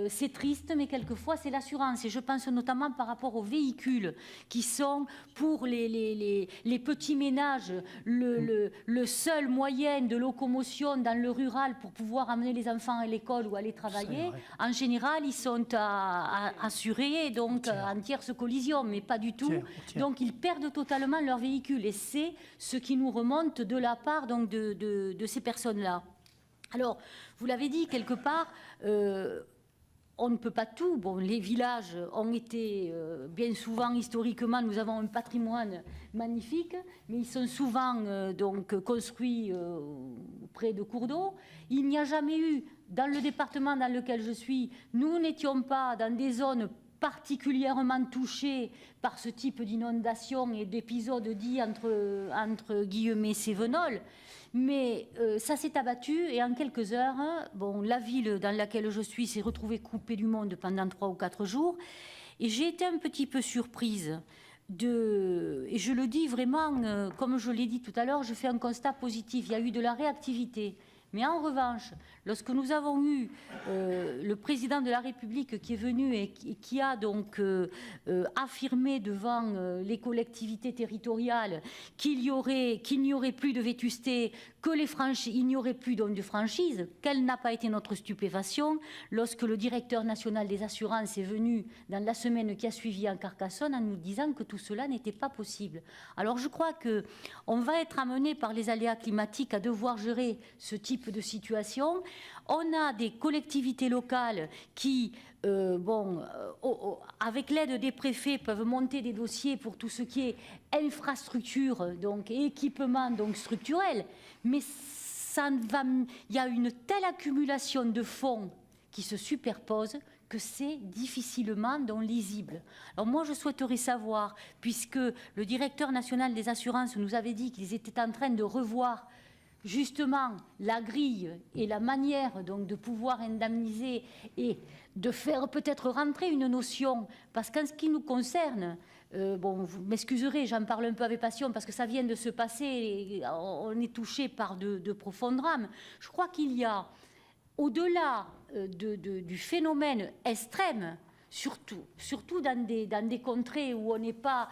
c'est triste, mais quelquefois c'est l'assurance. Et je pense notamment par rapport aux véhicules qui sont pour les petits ménages le seul moyen de locomotion dans le rural pour pouvoir amener les enfants à l'école ou aller travailler. En général, ils sont assurés en tierce collision, mais pas du tout. Donc ils perdent totalement leur véhicule. Et c'est ce qui nous remonte de la part de ces personnes-là. Alors, vous l'avez dit, quelque part, on ne peut pas tout. Bon, les villages ont été, bien souvent, historiquement, nous avons un patrimoine magnifique, mais ils sont souvent construits près de cours d'eau. Il n'y a jamais eu, dans le département dans lequel je suis, nous n'étions pas dans des zones particulièrement touchés par ce type d'inondation et d'épisodes dits entre guillemets cévenols, mais ça s'est abattu et en quelques heures, la ville dans laquelle je suis s'est retrouvée coupée du monde pendant 3 ou 4 jours et j'ai été un petit peu surprise et je le dis vraiment, comme je l'ai dit tout à l'heure, je fais un constat positif. Il y a eu de la réactivité. Mais en revanche, lorsque nous avons eu le président de la République qui est venu et qui a donc affirmé devant les collectivités territoriales qu'il n'y aurait plus de vétusté, il n'y aurait plus donc de franchise, quelle n'a pas été notre stupéfaction lorsque le directeur national des assurances est venu dans la semaine qui a suivi à Carcassonne en nous disant que tout cela n'était pas possible. Alors je crois qu'on va être amené par les aléas climatiques à devoir gérer ce type de situation. On a des collectivités locales qui, avec l'aide des préfets, peuvent monter des dossiers pour tout ce qui est infrastructure donc, et équipement donc, structurel. Mais il y a une telle accumulation de fonds qui se superposent que c'est difficilement donc, lisible. Alors moi, je souhaiterais savoir, puisque le directeur national des assurances nous avait dit qu'ils étaient en train de revoir justement la grille et la manière donc, de pouvoir indemniser et de faire peut-être rentrer une notion, parce qu'en ce qui nous concerne, vous m'excuserez, j'en parle un peu avec passion parce que ça vient de se passer et on est touché par de profonds drames. Je crois qu'il y a, au-delà du phénomène extrême, surtout dans des contrées où on n'est pas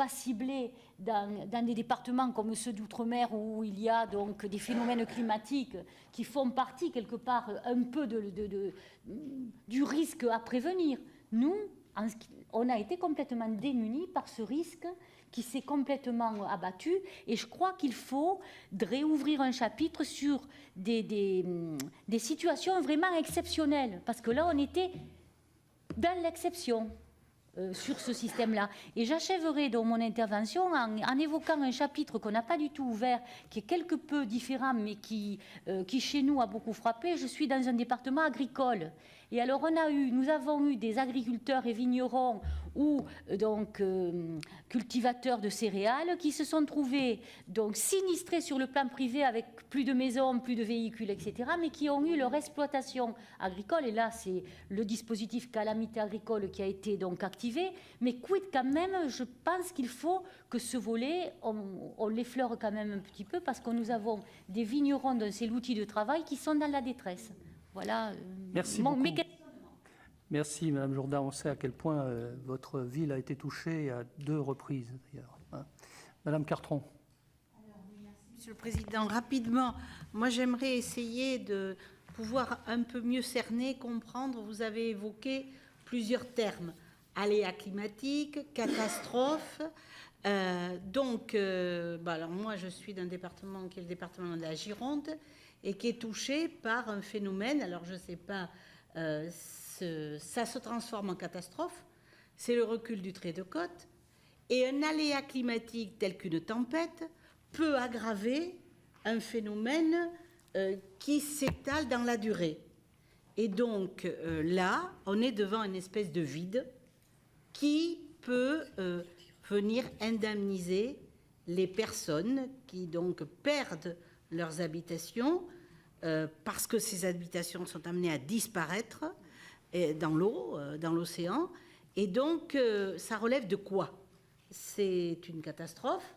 ciblé dans des départements comme ceux d'outre-mer où il y a donc des phénomènes climatiques qui font partie quelque part un peu du risque à prévenir. Nous, on a été complètement démunis par ce risque qui s'est complètement abattu et je crois qu'il faut réouvrir un chapitre sur des situations vraiment exceptionnelles parce que là on était dans l'exception sur ce système-là. Et j'achèverai donc mon intervention en évoquant un chapitre qu'on n'a pas du tout ouvert, qui est quelque peu différent, mais qui chez nous a beaucoup frappé. Je suis dans un département agricole. Et alors nous avons eu des agriculteurs et vignerons ou donc cultivateurs de céréales qui se sont trouvés donc sinistrés sur le plan privé avec plus de maisons, plus de véhicules, etc., mais qui ont eu leur exploitation agricole. Et là, c'est le dispositif calamité agricole qui a été donc activé. Mais quid quand même, je pense qu'il faut que ce volet, on l'effleure quand même un petit peu parce que nous avons des vignerons dont c'est l'outil de travail qui sont dans la détresse. Voilà. Merci beaucoup. Merci, Madame Jourdain. On sait à quel point votre ville a été touchée à 2 reprises, d'ailleurs. Hein. Madame Cartron. Alors, oui, merci, Monsieur le Président. Rapidement, moi, j'aimerais essayer de pouvoir un peu mieux cerner, comprendre. Vous avez évoqué plusieurs termes. Aléas climatiques, catastrophes. Alors moi, je suis d'un département qui est le département de la Gironde et qui est touché par un phénomène. Alors, je ne sais pas... ça se transforme en catastrophe, c'est le recul du trait de côte, et un aléa climatique tel qu'une tempête peut aggraver un phénomène qui s'étale dans la durée. Et donc là, on est devant une espèce de vide qui peut venir indemniser les personnes qui donc perdent leurs habitations parce que ces habitations sont amenées à disparaître dans l'eau, dans l'océan. Et donc, ça relève de quoi? C'est une catastrophe.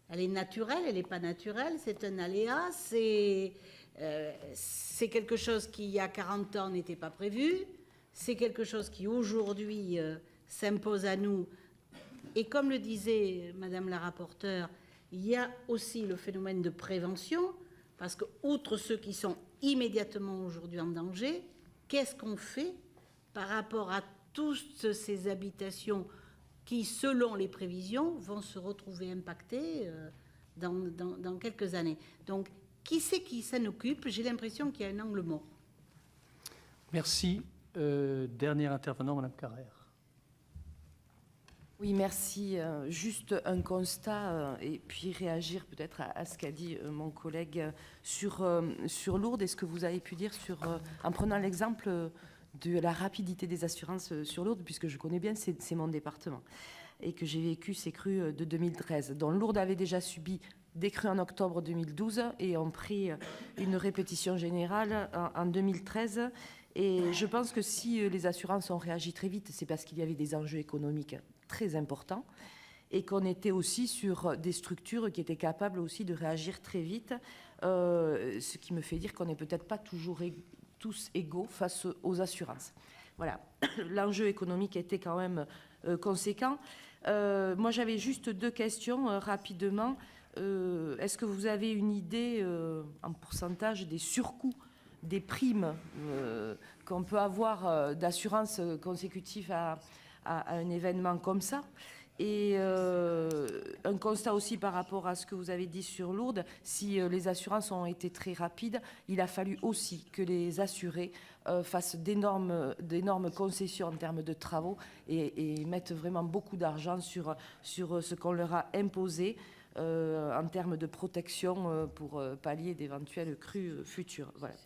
Elle est naturelle, elle n'est pas naturelle. C'est un aléa. C'est quelque chose qui, il y a 40 ans, n'était pas prévu. C'est quelque chose qui, aujourd'hui, s'impose à nous. Et comme le disait Madame la rapporteure, il y a aussi le phénomène de prévention, parce que, outre ceux qui sont immédiatement aujourd'hui en danger, qu'est-ce qu'on fait par rapport à toutes ces habitations qui, selon les prévisions, vont se retrouver impactées dans quelques années? Donc, qui c'est qui s'en occupe? J'ai l'impression qu'il y a un angle mort. Merci. Dernier intervenant, Madame Carrère. Oui, merci. Juste un constat et puis réagir peut-être à ce qu'a dit mon collègue sur Lourdes. Est-ce que vous avez pu dire en prenant l'exemple de la rapidité des assurances sur Lourdes, puisque je connais bien, c'est mon département, et que j'ai vécu ces crues de 2013, dont Lourdes avait déjà subi des crues en octobre 2012 et ont pris une répétition générale en 2013. Et je pense que si les assurances ont réagi très vite, c'est parce qu'il y avait des enjeux économiques très important et qu'on était aussi sur des structures qui étaient capables aussi de réagir très vite, ce qui me fait dire qu'on n'est peut-être pas toujours tous égaux face aux assurances. Voilà, l'enjeu économique était quand même conséquent. Moi, j'avais juste 2 questions rapidement. Est-ce que vous avez une idée en pourcentage des surcoûts, des primes qu'on peut avoir d'assurance consécutive à un événement comme ça? Et un constat aussi par rapport à ce que vous avez dit sur Lourdes, si les assurances ont été très rapides, il a fallu aussi que les assurés fassent d'énormes concessions en termes de travaux et mettent vraiment beaucoup d'argent sur ce qu'on leur a imposé en termes de protection pour pallier d'éventuelles crues futures. Voilà.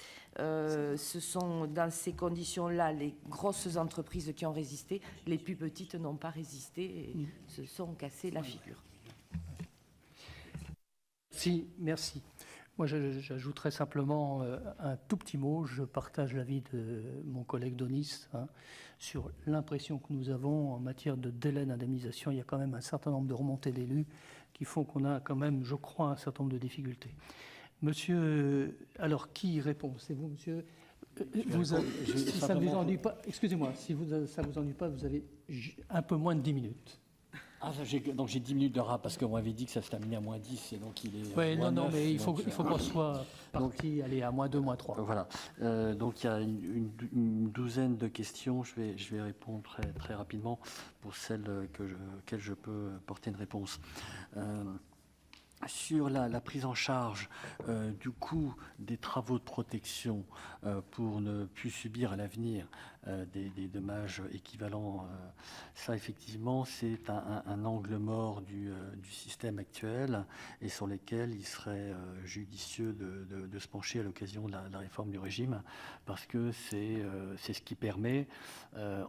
Ce sont dans ces conditions-là les grosses entreprises qui ont résisté, les plus petites n'ont pas résisté et se sont cassées la figure. Si, merci. Moi, j'ajouterais simplement un tout petit mot. Je partage l'avis de mon collègue Donis sur l'impression que nous avons en matière de délai d'indemnisation. Il y a quand même un certain nombre de remontées d'élus qui font qu'on a quand même, je crois, un certain nombre de difficultés. Monsieur, alors qui répond? C'est vous, monsieur? Si ça ne vous ennuie pas, excusez-moi, si ça ne vous ennuie pas, vous avez un peu moins de 10 minutes. Donc j'ai 10 minutes de rap parce qu'on m'avait dit que ça se terminait à moins 10 et donc il est. Oui, non, 9, mais il faut qu'on soit parti, aller à moins 2, moins 3. Voilà. Donc il y a une douzaine de questions. Je vais répondre très rapidement pour celles auxquelles je peux porter une réponse. Sur la prise en charge du coût des travaux de protection pour ne plus subir à l'avenir des dommages équivalents, ça effectivement c'est un angle mort du système actuel et sur lequel il serait judicieux de se pencher à l'occasion de la réforme du régime parce que c'est ce qui permet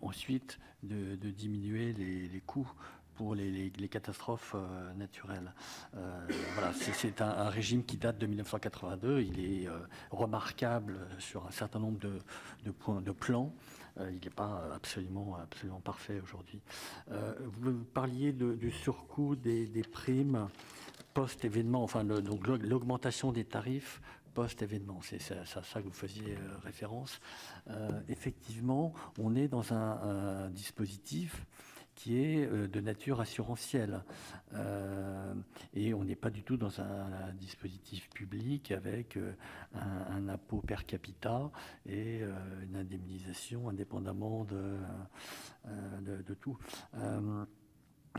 ensuite de diminuer les coûts pour les catastrophes naturelles. Voilà, c'est un régime qui date de 1982. Il est remarquable sur un certain nombre de plans. Il n'est pas absolument parfait aujourd'hui. Vous parliez du surcoût des primes post-événement, enfin donc l'augmentation des tarifs post-événement. C'est ça que vous faisiez référence. Effectivement, on est dans un dispositif qui est de nature assurantielle. Et on n'est pas du tout dans un dispositif public avec un impôt per capita et une indemnisation indépendamment de tout.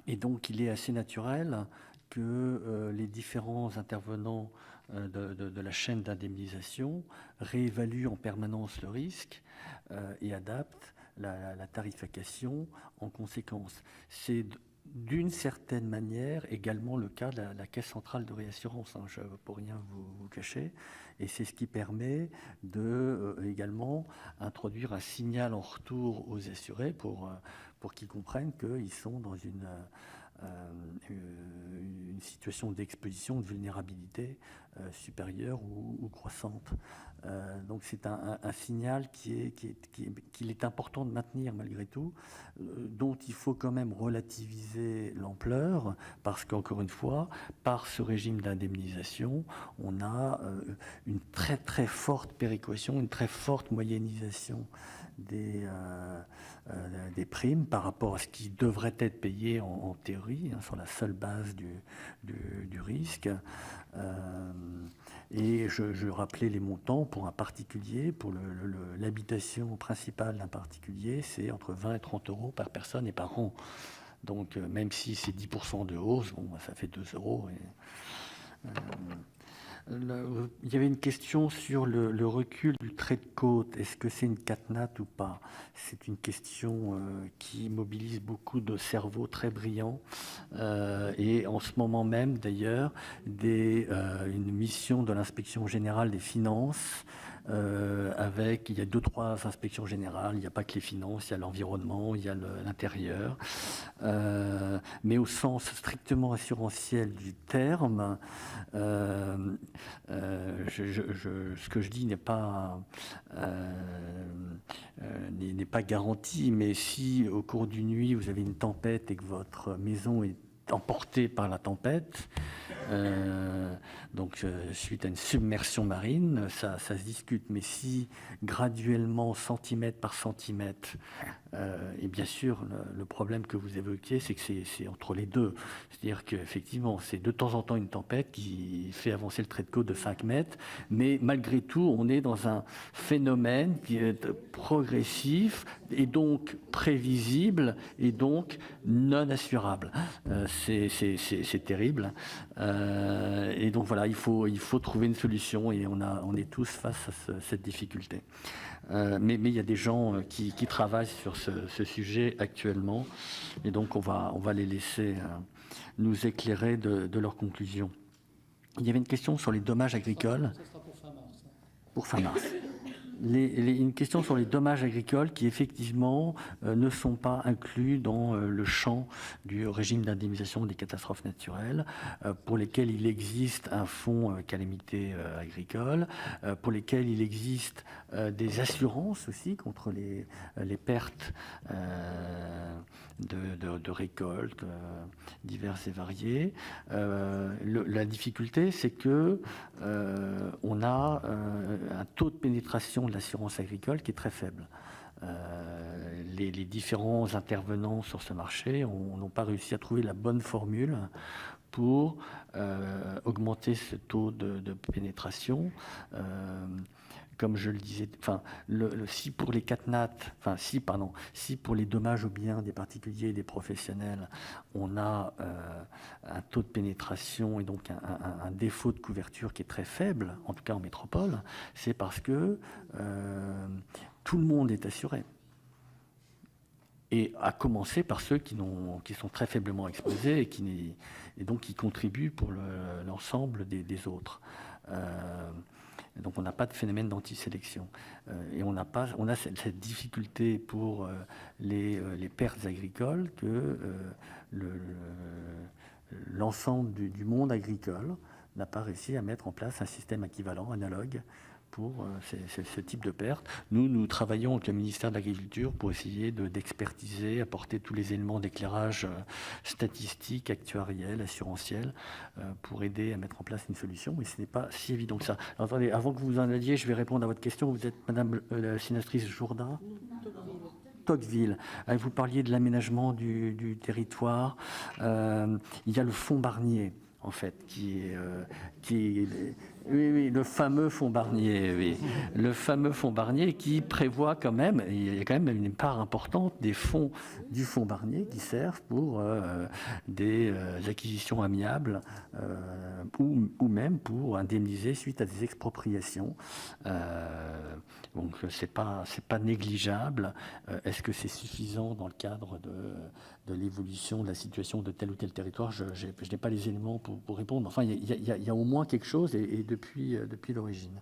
Et donc, il est assez naturel que les différents intervenants de la chaîne d'indemnisation réévaluent en permanence le risque et adaptent la tarification en conséquence. C'est d'une certaine manière également le cas de la Caisse centrale de réassurance, je ne peux rien vous cacher, et c'est ce qui permet de également introduire un signal en retour aux assurés pour qu'ils comprennent qu'ils sont dans une situation d'exposition, de vulnérabilité supérieure ou croissante. Donc c'est un signal qu'il est important de maintenir malgré tout, dont il faut quand même relativiser l'ampleur, parce qu'encore une fois, par ce régime d'indemnisation, on a une très très forte péréquation, une très forte moyennisation des primes par rapport à ce qui devrait être payé en théorie, sur la seule base du risque. Et je rappelais les montants pour un particulier, pour l'habitation principale d'un particulier, c'est entre 20 et 30 euros par personne et par an. Donc même si c'est 10% de hausse, bon, ça fait 2 euros. Il y avait une question sur le recul du trait de côte. Est-ce que c'est une catenate ou pas? C'est une question qui mobilise beaucoup de cerveaux très brillants. Et en ce moment même, d'ailleurs, une mission de l'inspection générale des finances il y a 2-3 inspections générales, il n'y a pas que les finances, il y a l'environnement, il y a l'intérieur, mais au sens strictement assurantiel du terme, ce que je dis n'est n'est pas garanti, mais si au cours d'une nuit vous avez une tempête et que votre maison est emportée par la tempête, donc suite à une submersion marine, ça se discute. Mais si graduellement, centimètre par centimètre, et bien sûr le problème que vous évoquiez, c'est que c'est entre les deux. C'est-à-dire qu'effectivement, c'est de temps en temps une tempête qui fait avancer le trait de côte de 5 mètres, mais malgré tout, on est dans un phénomène qui est progressif et donc prévisible et donc non assurable. C'est terrible. Et donc voilà, il faut trouver une solution et on est tous face à cette difficulté. Mais il y a des gens qui travaillent sur ce sujet actuellement et donc on va les laisser nous éclairer de leurs conclusions. Il y avait une question sur les dommages agricoles. Ça sera pour fin mars. Pour fin mars. Une question sur les dommages agricoles qui effectivement ne sont pas inclus dans le champ du régime d'indemnisation des catastrophes naturelles, pour lesquels il existe un fonds calamité agricole, pour lesquels il existe des assurances aussi contre les pertes de récoltes diverses et variées. La difficulté, c'est que on a un taux de pénétration de l'assurance agricole qui est très faible. Les différents intervenants sur ce marché n'ont pas réussi à trouver la bonne formule pour augmenter ce taux de pénétration. Comme je le disais, si pour les si pour les dommages aux biens des particuliers et des professionnels, on a un taux de pénétration et donc un défaut de couverture qui est très faible, en tout cas en métropole, c'est parce que tout le monde est assuré. Et à commencer par ceux qui sont très faiblement exposés et donc qui contribuent pour l'ensemble des autres. Donc on n'a pas de phénomène d'antisélection. Et on a cette difficulté pour les pertes agricoles que l'ensemble du monde agricole n'a pas réussi à mettre en place un système équivalent, analogue, pour ce type de perte. Nous travaillons avec le ministère de l'Agriculture pour essayer d'expertiser, apporter tous les éléments d'éclairage statistique, actuariel, assurantiel, pour aider à mettre en place une solution. Mais ce n'est pas si évident que ça. Alors, attendez, avant que vous en alliez, je vais répondre à votre question. Vous êtes Madame la sénatrice Jourda ? Tocqueville. Vous parliez de l'aménagement du territoire. Il y a le fonds Barnier, en fait, qui est oui, le fameux fonds Barnier, oui. Le fameux fonds Barnier qui prévoit quand même, il y a quand même une part importante des fonds du fonds Barnier qui servent pour des acquisitions amiables ou même pour indemniser suite à des expropriations. Donc c'est pas négligeable. Est-ce que c'est suffisant dans le cadre de l'évolution de la situation de tel ou tel territoire? Je n'ai pas les éléments pour répondre. Enfin, il y a au moins quelque chose et depuis l'origine.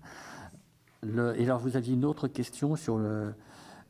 Et alors, vous aviez une autre question sur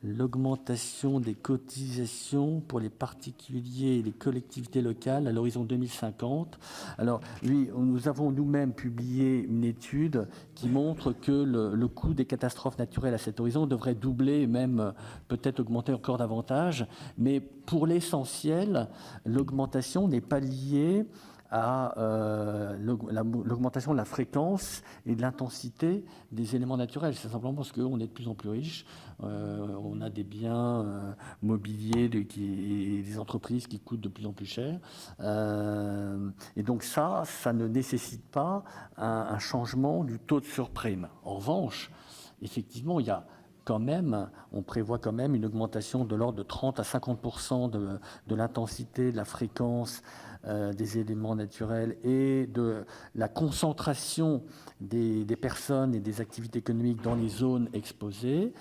l'augmentation des cotisations pour les particuliers et les collectivités locales à l'horizon 2050. Alors, oui, nous avons nous-mêmes publié une étude qui montre que le coût des catastrophes naturelles à cet horizon devrait doubler, même peut-être augmenter encore davantage. Mais pour l'essentiel, l'augmentation n'est pas liée à l'augmentation de la fréquence et de l'intensité des éléments naturels. C'est simplement parce qu'on est de plus en plus riche, on a des biens mobiliers et des entreprises qui coûtent de plus en plus cher. Et donc ça ne nécessite pas un changement du taux de surprime. En revanche, effectivement, il y a quand même, on prévoit quand même une augmentation de l'ordre de 30 à 50% de l'intensité, de la fréquence des éléments naturels et de la concentration des personnes et des activités économiques dans les zones exposées.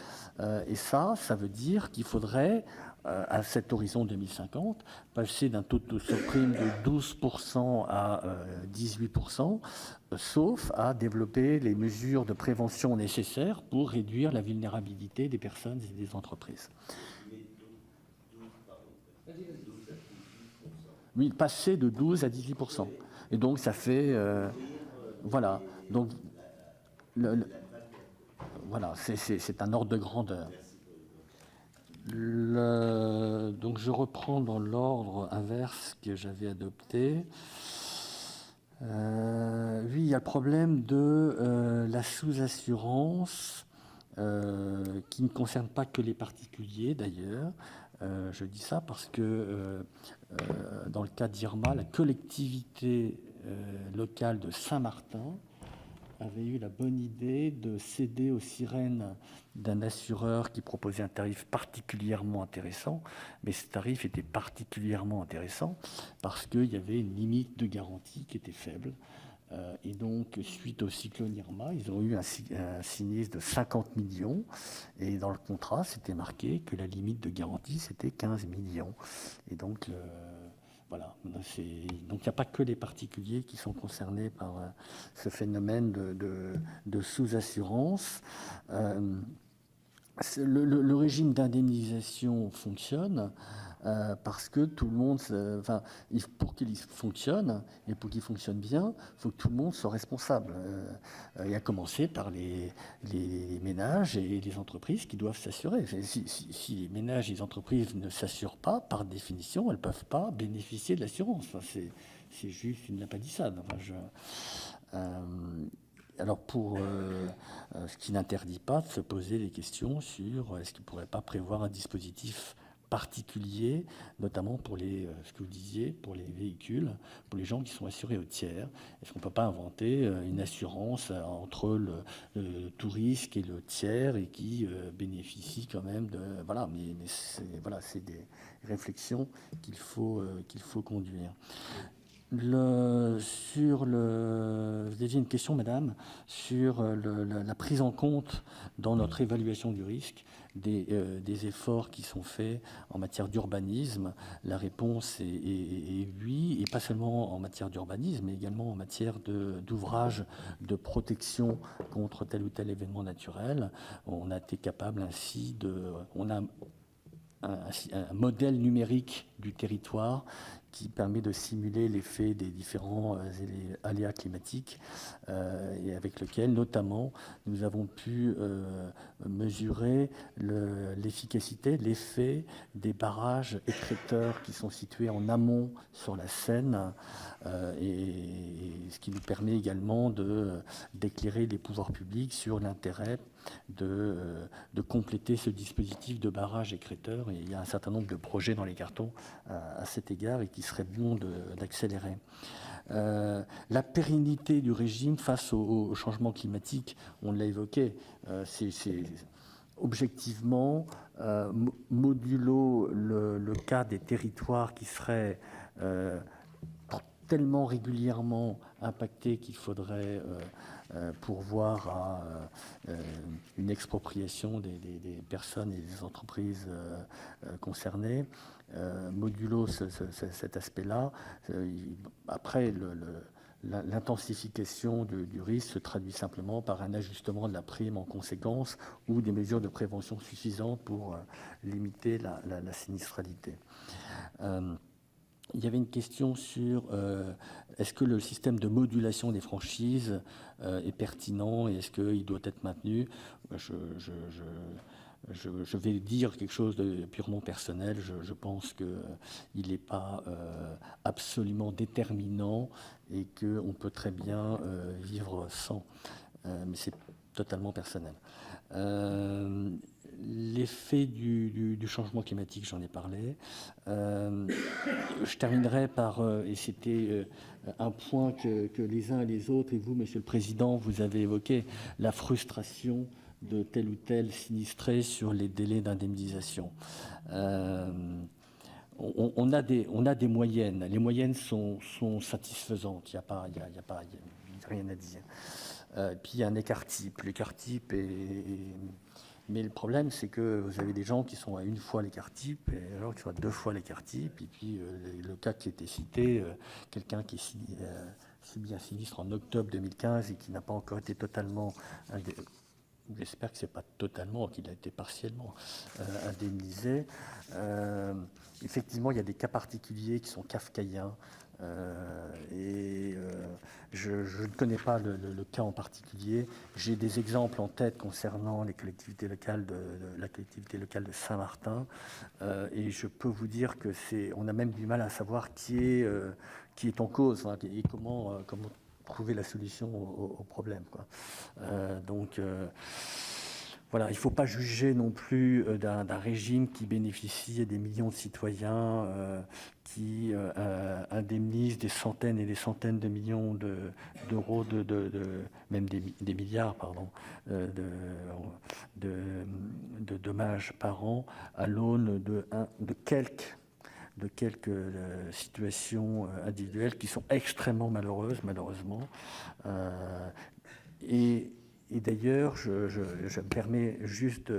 Et ça veut dire qu'il faudrait, à cet horizon 2050, passer d'un taux de surprime de 12% à 18%, sauf à développer les mesures de prévention nécessaires pour réduire la vulnérabilité des personnes et des entreprises. Oui, passer de 12 à 18%. Et donc, ça fait... voilà. Donc, voilà, c'est un ordre de grandeur. je reprends dans l'ordre inverse que j'avais adopté. Oui, il y a le problème de la sous-assurance qui ne concerne pas que les particuliers d'ailleurs. Je dis ça parce que dans le cas d'Irma, la collectivité locale de Saint-Martin avait eu la bonne idée de céder aux sirènes d'un assureur qui proposait un tarif particulièrement intéressant, mais ce tarif était particulièrement intéressant parce qu'il y avait une limite de garantie qui était faible. Et donc, suite au cyclone Irma, ils ont eu un sinistre de 50 millions. Et dans le contrat, c'était marqué que la limite de garantie, c'était 15 millions. Et donc, voilà. Donc, il n'y a pas que les particuliers qui sont concernés par ce phénomène de sous-assurance. Le régime d'indemnisation fonctionne parce que tout le monde, pour qu'il fonctionne et pour qu'il fonctionne bien, il faut que tout le monde soit responsable. Et à commencer par les ménages et les entreprises qui doivent s'assurer. Si les ménages et les entreprises ne s'assurent pas, par définition, elles ne peuvent pas bénéficier de l'assurance. Enfin, c'est juste une lapalissade. Alors, pour ce qui n'interdit pas de se poser des questions sur est-ce qu'il ne pourrait pas prévoir un dispositif particulier, notamment pour ce que vous disiez, pour les véhicules, pour les gens qui sont assurés au tiers. Est-ce qu'on ne peut pas inventer une assurance entre le tout risque et le tiers et qui bénéficie quand même de... Voilà, mais c'est des réflexions qu'il faut conduire. Vous aviez une question, madame, sur la prise en compte dans notre évaluation du risque des efforts qui sont faits en matière d'urbanisme. La réponse est oui, et pas seulement en matière d'urbanisme, mais également en matière d'ouvrages de protection contre tel ou tel événement naturel. On a été capable ainsi on a un modèle numérique du territoire qui permet de simuler l'effet des différents aléas climatiques et avec lequel, notamment, nous avons pu mesurer l'efficacité, l'effet des barrages écrêteurs qui sont situés en amont sur la Seine et ce qui nous permet également d'éclairer les pouvoirs publics sur l'intérêt de compléter ce dispositif de barrage écrêteur. Et il y a un certain nombre de projets dans les cartons à cet égard et qui serait bon d'accélérer. La pérennité du régime face au changement climatique, on l'a évoqué, c'est objectivement, modulo le cas des territoires qui seraient tellement régulièrement impactés qu'il faudrait pourvoir à une expropriation des personnes et des entreprises concernées. Modulo cet aspect-là, après l'intensification du risque se traduit simplement par un ajustement de la prime en conséquence ou des mesures de prévention suffisantes pour limiter la sinistralité. Il y avait une question sur est-ce que le système de modulation des franchises est pertinent et est-ce qu'il doit être maintenu. Je vais dire quelque chose de purement personnel. Je pense qu'il n'est pas absolument déterminant et qu'on peut très bien vivre sans. Mais c'est totalement personnel. L'effet du changement climatique, j'en ai parlé. Je terminerai par, et c'était un point que les uns et les autres, et vous, Monsieur le Président, vous avez évoqué, la frustration de tel ou tel sinistré sur les délais d'indemnisation. On a des moyennes. Les moyennes sont satisfaisantes. Il n'y a rien à dire. Puis il y a un écart type. L'écart type mais le problème, c'est que vous avez des gens qui sont à une fois l'écart type, et alors qui sont à deux fois l'écart type. Et puis le cas qui était cité, quelqu'un qui subit un sinistre en octobre 2015 et qui n'a pas encore été totalement j'espère que ce n'est pas totalement, qu'il a été partiellement indemnisé. Effectivement, il y a des cas particuliers qui sont kafkaïens. Je ne connais pas le cas en particulier. J'ai des exemples en tête concernant les collectivités locales la collectivité locale de Saint-Martin, et je peux vous dire que on a même du mal à savoir qui est en cause, hein, et comment trouver la solution au problème, quoi. Voilà, il ne faut pas juger non plus d'un régime qui bénéficie à des millions de citoyens, qui indemnise des centaines et des centaines de millions d'euros, même des milliards, pardon, de dommages par an, à l'aune de quelques situations individuelles qui sont extrêmement malheureuses, malheureusement. Et d'ailleurs, je me permets juste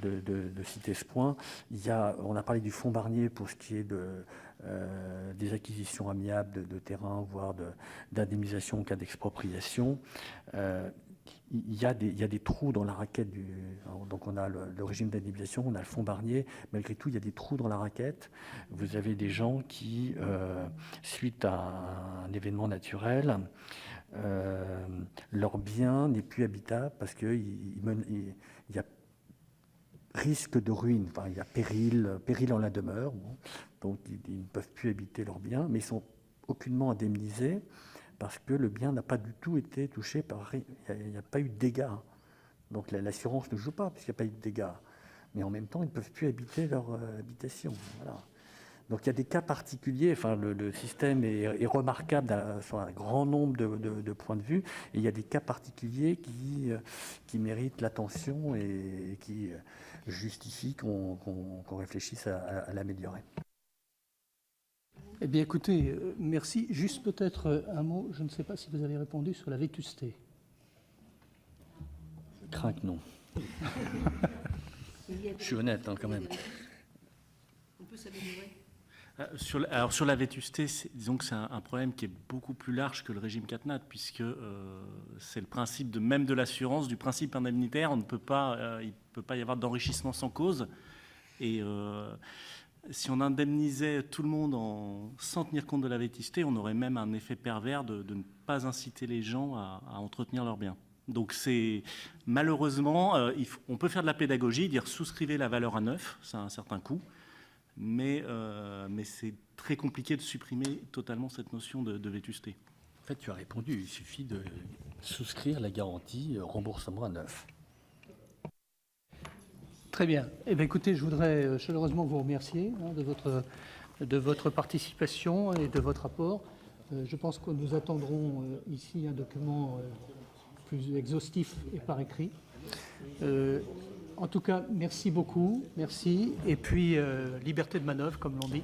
de citer ce point. On a parlé du fonds Barnier pour ce qui est des acquisitions amiables de terrain, voire d'indemnisation en cas d'expropriation. Il y a des trous dans la raquette donc on a le régime d'indemnisation, on a le fonds Barnier. Malgré tout, il y a des trous dans la raquette. Vous avez des gens qui, suite à un événement naturel, leur bien n'est plus habitable parce qu'il y a risque de ruine, enfin, il y a péril en la demeure. Bon. Donc ils ne peuvent plus habiter leur bien, mais ils sont aucunement indemnisés parce que le bien n'a pas du tout été touché par... Il n'y a pas eu de dégâts. Donc l'assurance ne joue pas parce qu'il n'y a pas eu de dégâts. Mais en même temps, ils ne peuvent plus habiter leur habitation. Voilà. Donc il y a des cas particuliers, enfin, le système est remarquable sur un grand nombre de points de vue, et il y a des cas particuliers qui méritent l'attention et qui justifient qu'on réfléchisse à l'améliorer. Eh bien écoutez, merci. Juste peut-être un mot, je ne sais pas si vous avez répondu sur la vétusté. Je crains que non. Je suis honnête, hein, quand même. On peut s'améliorer. Sur la vétusté, disons que c'est un problème qui est beaucoup plus large que le régime CatNat, puisque c'est le principe même de l'assurance, du principe indemnitaire. Il ne peut pas y avoir d'enrichissement sans cause. Et si on indemnisait tout le monde sans tenir compte de la vétusté, on aurait même un effet pervers de ne pas inciter les gens à entretenir leurs biens. Donc malheureusement, on peut faire de la pédagogie, dire souscrivez la valeur à neuf, ça a un certain coût. Mais c'est très compliqué de supprimer totalement cette notion de vétusté. En fait, tu as répondu, il suffit de souscrire la garantie remboursement à neuf. Très bien. Eh bien, écoutez, je voudrais chaleureusement vous remercier de votre participation et de votre apport. Je pense que nous attendrons ici un document plus exhaustif et par écrit. En tout cas, merci beaucoup, merci. Et puis, liberté de manœuvre, comme l'on dit.